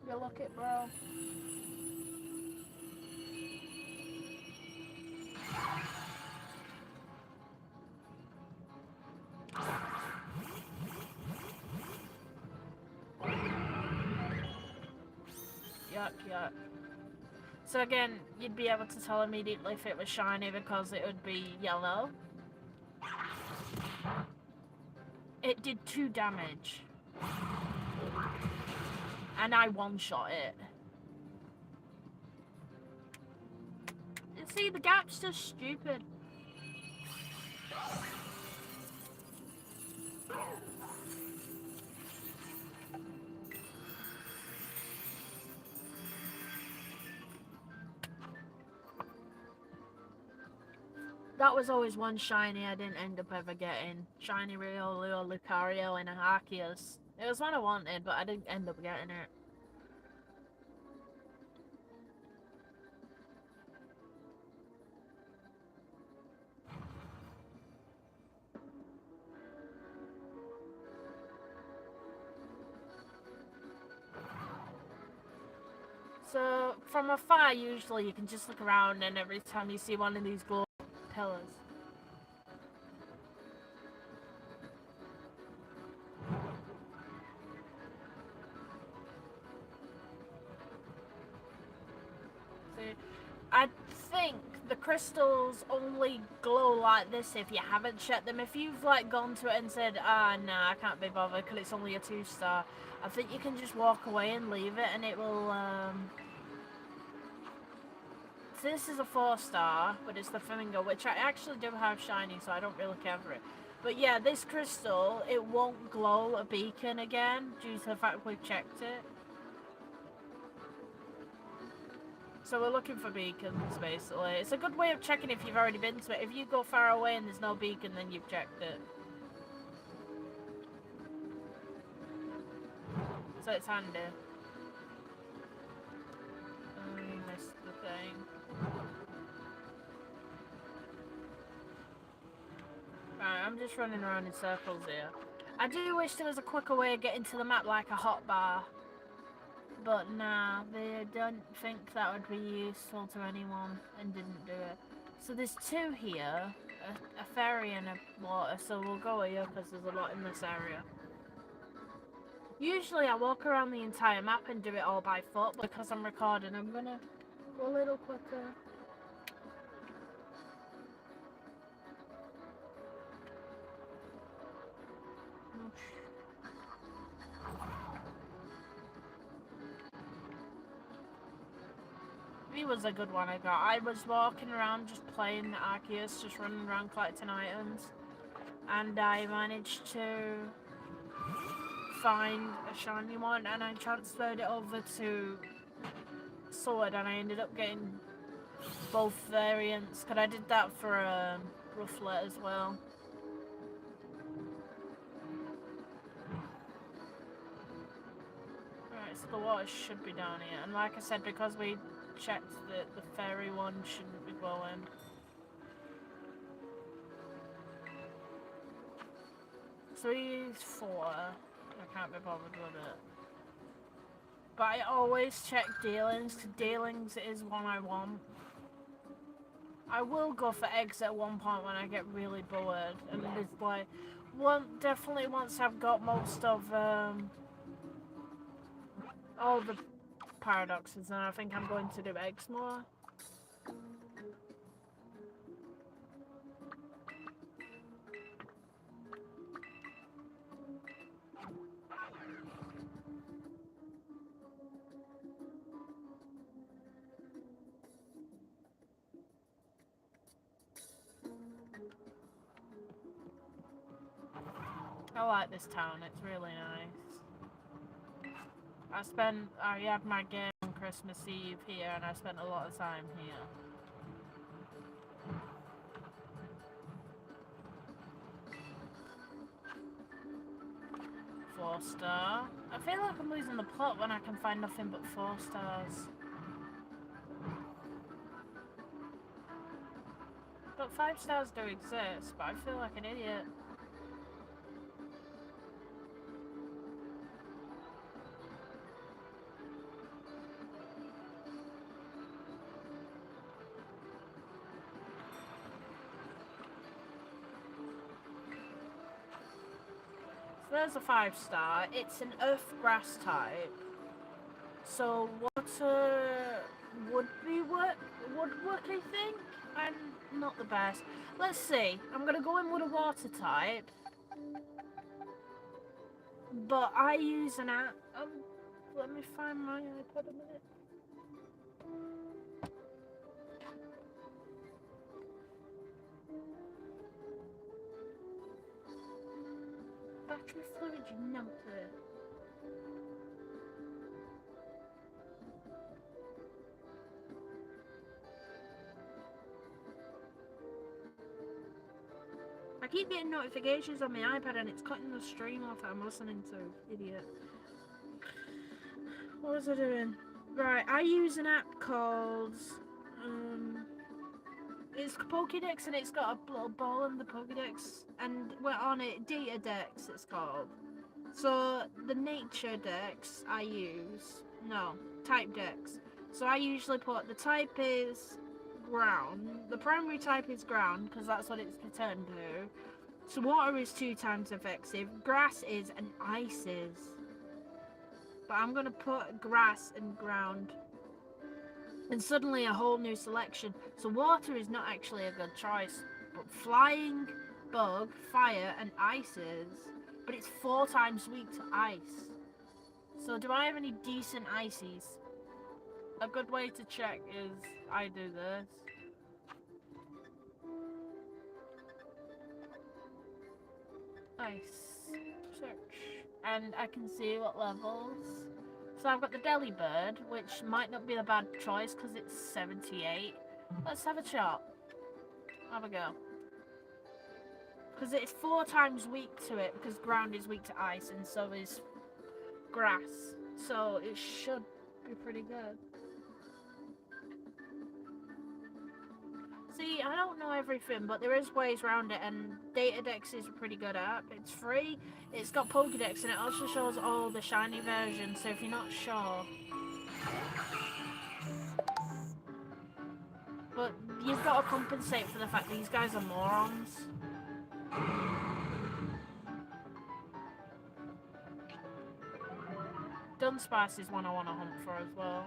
You look it, bro. Yuck. So again, you'd be able to tell immediately if it was shiny because it would be yellow. It did 2 damage. And I one-shot it. See, the gap's just stupid. That was always one shiny I didn't end up ever getting. Shiny Riolu or Lucario and an Arceus. It was one I wanted, but I didn't end up getting it. So, from afar, usually you can just look around and every time you see one of these glowing pillars. See, I think the crystals only glow like this if you haven't checked them. If you've like gone to it and said, nah, I can't be bothered because it's only a 2-star, I think you can just walk away and leave it and it will, So this is a 4-star, but it's the Flamingo, which I actually do have shiny, so I don't really care for it. But yeah, this crystal, it won't glow a beacon again, due to the fact we've checked it. So we're looking for beacons, basically. It's a good way of checking if you've already been to it. If you go far away and there's no beacon, then you've checked it. So it's handy. I missed the thing. Right, I'm just running around in circles here. I do wish there was a quicker way of getting to the map, like a hotbar. But nah, they don't think that would be useful to anyone and didn't do it. So there's 2 here, a ferry and a water, so we'll go here because there's a lot in this area. Usually I walk around the entire map and do it all by foot, but because I'm recording, I'm gonna go a little quicker. He was a good one I got. I was walking around just playing the Arceus, just running around collecting items. And I managed to find a shiny one and I transferred it over to Sword and I ended up getting both variants. Because I did that for Rufflet as well. Right, so the water should be down here. And like I said, because we checked that the fairy one shouldn't be glowing. So he's 4. I can't be bothered with it. But I always check dealings, because dealings is one I want. I will go for eggs at one point when I get really bored. And it's like, definitely once I've got most of all the paradoxes, and I think I'm going to do eggs more. I like this town, it's really nice. I had my game on Christmas Eve here, and I spent a lot of time here. Four star. I feel like I'm losing the plot when I can find nothing but 4 stars. But 5 stars do exist, but I feel like an idiot. So there's a 5 star. It's an earth grass type. So water would work, I think. I'm not the best. Let's see. I'm gonna go in with a water type. But I use an app. Let me find my iPad a minute. Battery fluid, you numpty. I keep getting notifications on my iPad and it's cutting the stream off that I'm listening to. Idiot. What was I doing? Right, I use an app called it's Pokédex, and it's got a little ball in the Pokédex, and we're on it. Data Dex, it's called. So the nature dex I use, type dex. So I usually put the type is ground. The primary type is ground because that's what it's returned to. So water is 2 times effective. Grass is, and ice is. But I'm gonna put grass and ground. And suddenly a whole new selection. So water is not actually a good choice. But flying, bug, fire, and ice is. But it's 4 times weak to ice. So do I have any decent ices? A good way to check is I do this. Ice. Search. And I can see what levels. So I've got the Delibird, which might not be a bad choice because it's 78. Let's have a shot. Have a go. Because it's 4 times weak to it, because ground is weak to ice, and so is grass. So it should be pretty good. See, I don't know everything, but there is ways around it, and Datadex is a pretty good app. It's free, it's got Pokédex, and it also shows all the shiny versions, so if you're not sure. But you've got to compensate for the fact these guys are morons. Dunsparce is one I want to hunt for as well.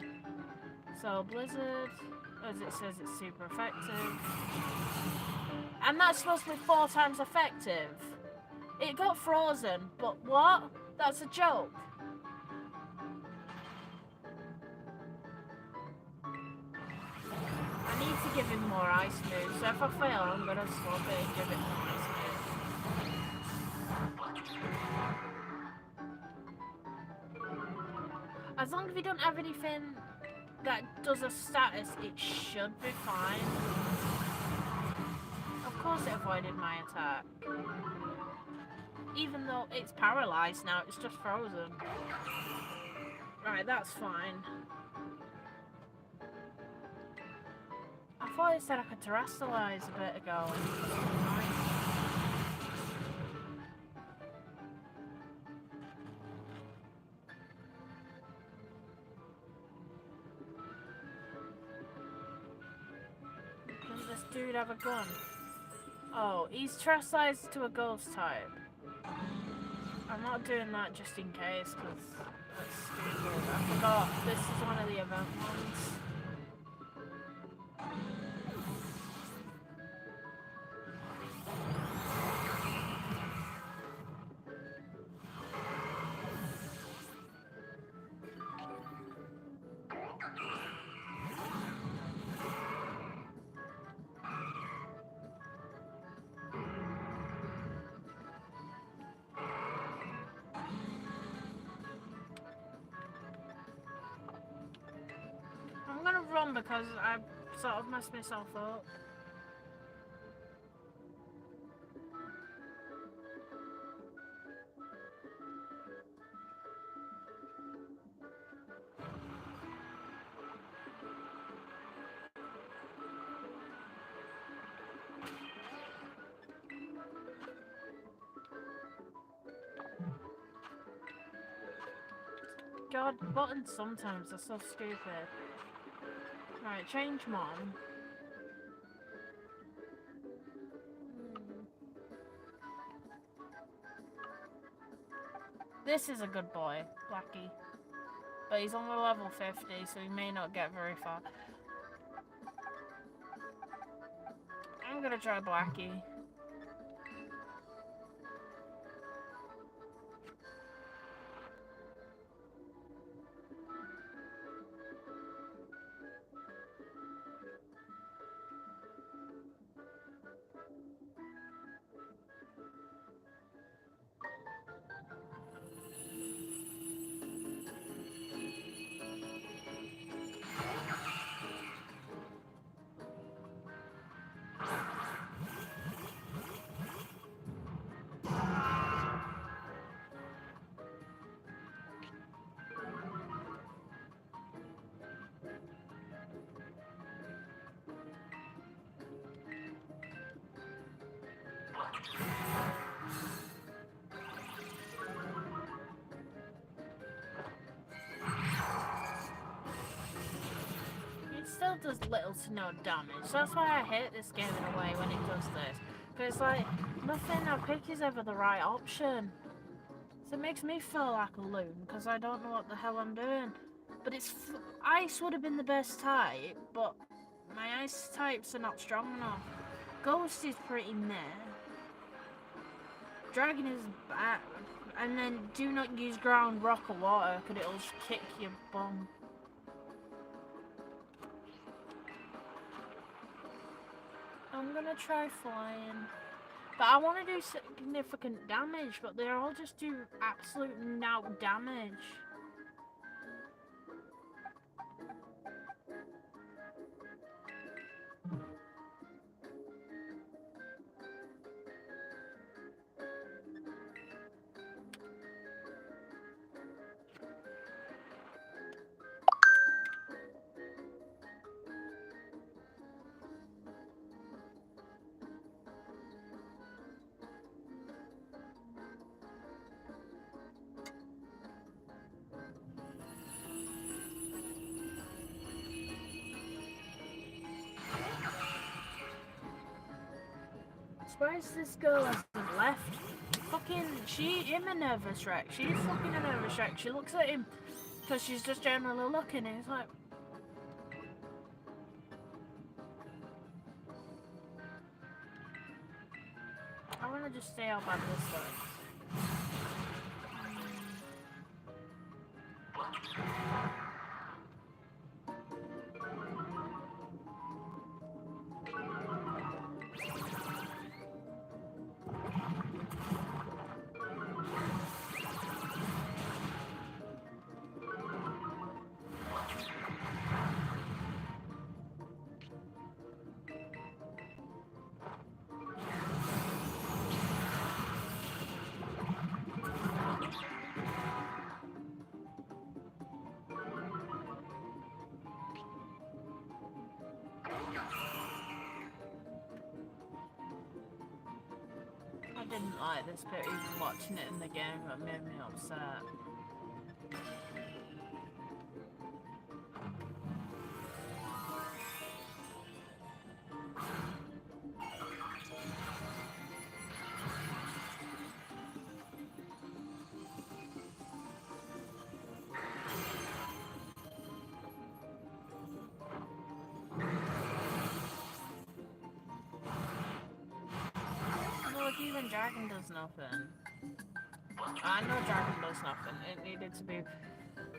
So Blizzard, as it says, it's super effective. And that's supposed to be 4 times effective. It got frozen, but what? That's a joke. I need to give him more ice moves, so if I fail, I'm gonna swap it and give it more ice moves. As long as we don't have anything that does a status, it should be fine. Of course it avoided my attack. Even though it's paralyzed now, it's just frozen. Alright, that's fine. I thought it said I could terrestrialize a bit ago. Does this dude have a gun? Oh, he's terrestrialized to a ghost type. I'm not doing that just in case, because that's stupid. I forgot this is one of the event ones. I'm gonna run because I sort of messed myself up. God, buttons sometimes are so stupid. Right, change mom. This is a good boy, Blackie. But he's only level 50, so he may not get very far. I'm gonna try Blackie. Still does little to no damage. So that's why I hate this game in a way when it does this. Because it's like, nothing I pick is ever the right option. So it makes me feel like a loon, because I don't know what the hell I'm doing. But it's... Ice would have been the best type, but my ice types are not strong enough. Ghost is pretty meh. Dragon is bad. And then do not use ground, rock or water, because it'll just kick your bum. I'm gonna try flying. But I want to do significant damage, but they all just do absolute no damage. Surprised this girl hasn't left. Fucking, him a nervous wreck. She's fucking a nervous wreck. She looks at him because she's just generally looking and he's like... I want to just stay out by this way. I didn't like this bit, even watching it in the game, that made me upset. Look, even Dragon does nothing. I know Dragon does nothing. It needed to be.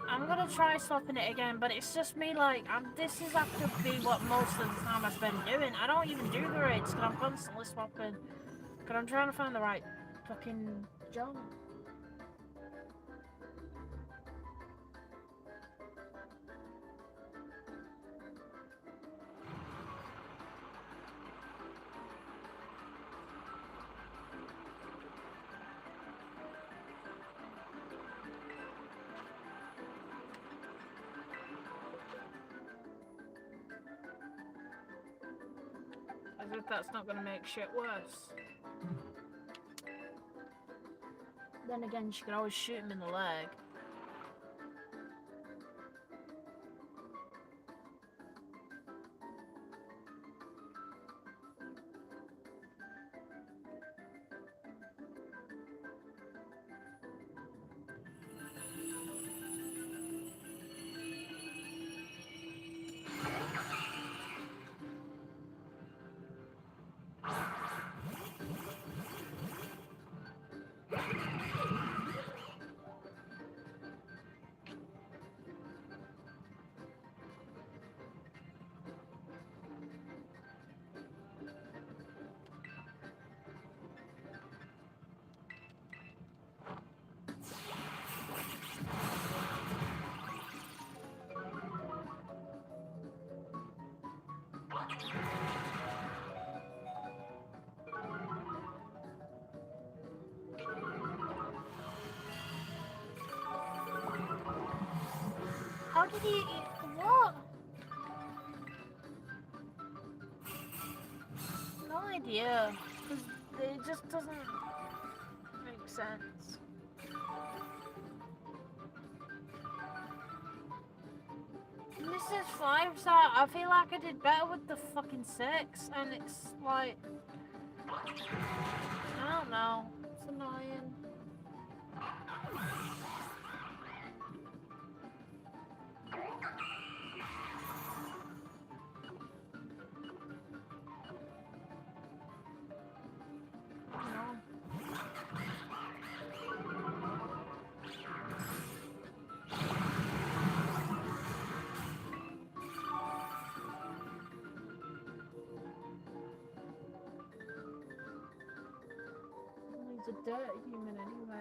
I'm gonna try swapping it again, but it's just me like, this is have to be what most of the time I spend doing. I don't even do the raids because I'm constantly swapping. Because I'm trying to find the right fucking jump. As if that's not gonna make shit worse. Then again, she could always shoot him in the leg. How did he... what? No idea. Because it just doesn't make sense. This is 5-star. I feel like I did better with the fucking 6, and it's like... I don't know. It's annoying. He's a dirty human anyway.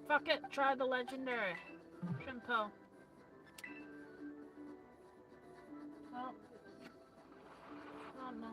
Fuck it, try the legendary. Shimpo. Oh. Oh no.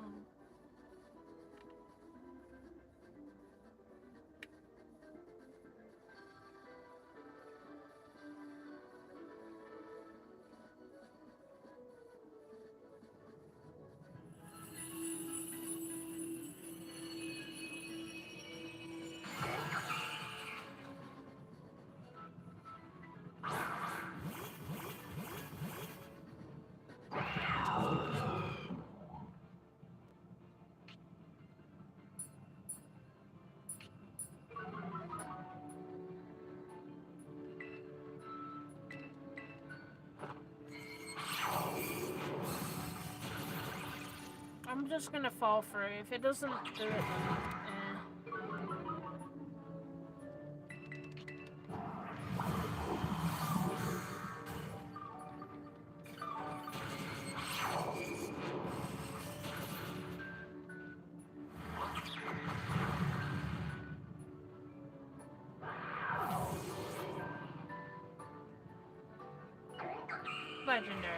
just gonna fall through. If it doesn't do it, then legendary.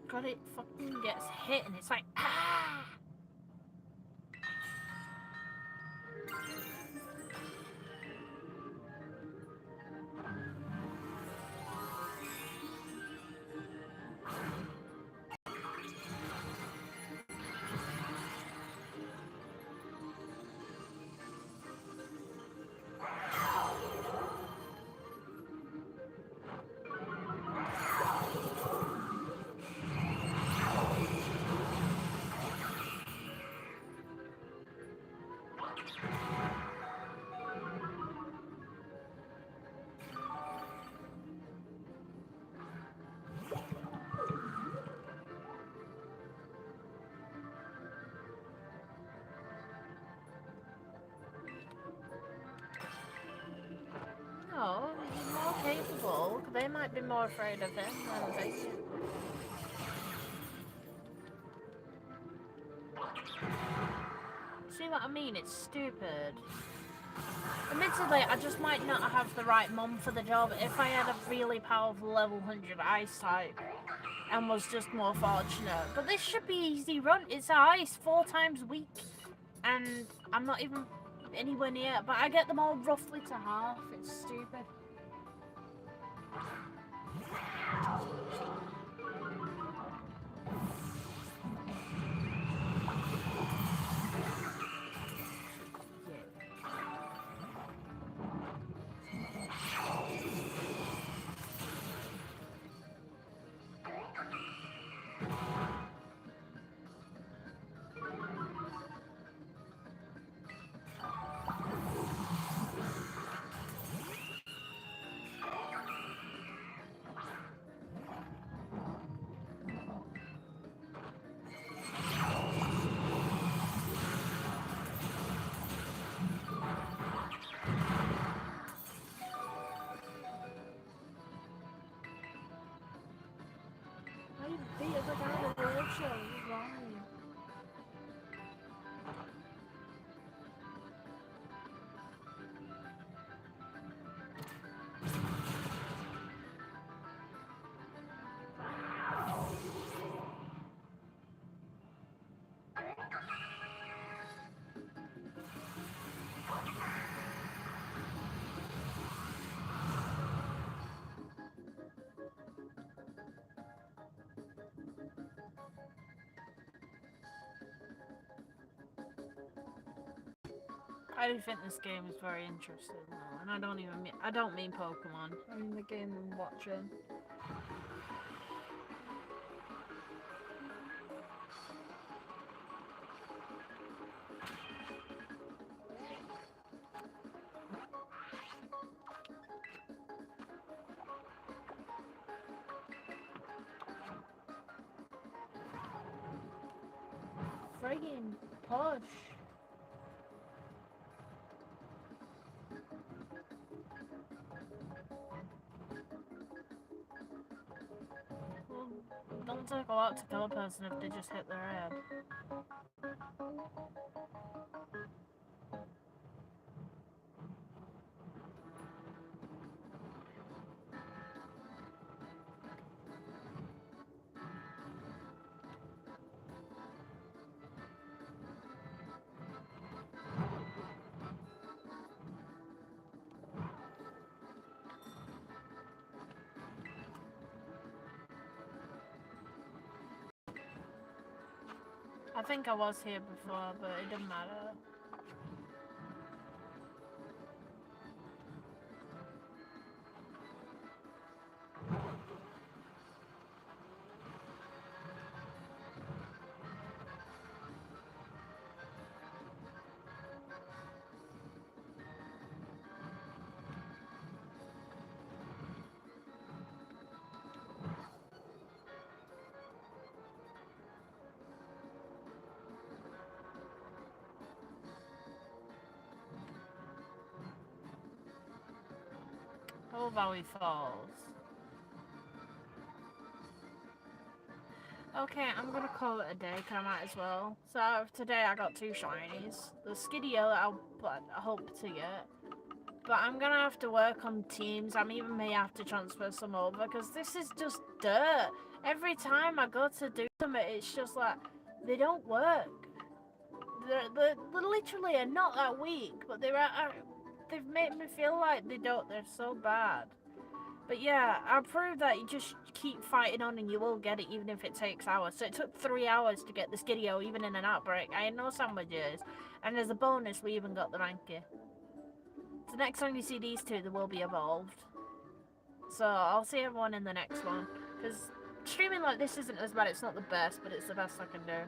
God, it fucking gets hit and it's like, ah! No, he's more capable. They might be more afraid of him than they. See what I mean? It's stupid. Admittedly, I just might not have the right mum for the job. If I had a really powerful level 100 ice type and was just more fortunate. But this should be easy run. It's ice 4 times a week. And I'm not even anywhere near. But I get them all roughly to half. It's stupid. I do think this game is very interesting though, and I don't mean Pokemon. I mean the game I'm watching. Friggin' push. Don't take a lot to kill a person if they just hit their head. I think I was here before, but it doesn't matter. Oh, Valley Falls. Okay, I'm gonna call it a day, because I might as well. So, today I got 2 shinies. The Skideo that I hope to get. But I'm gonna have to work on teams. I'm even may have to transfer some over, because this is just dirt. Every time I go to do them, it's just like, they don't work. They're literally are not that weak, but they've made me feel like they're so bad. But yeah, I proved that you just keep fighting on and you will get it even if it takes hours. So it took 3 hours to get this Skideo even in an outbreak. I had no sandwiches. And as a bonus, we even got the Ranky. So next time you see these two, they will be evolved. So I'll see everyone in the next one. Because streaming like this isn't as bad. It's not the best, but it's the best I can do.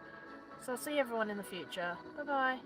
So I'll see everyone in the future. Bye-bye.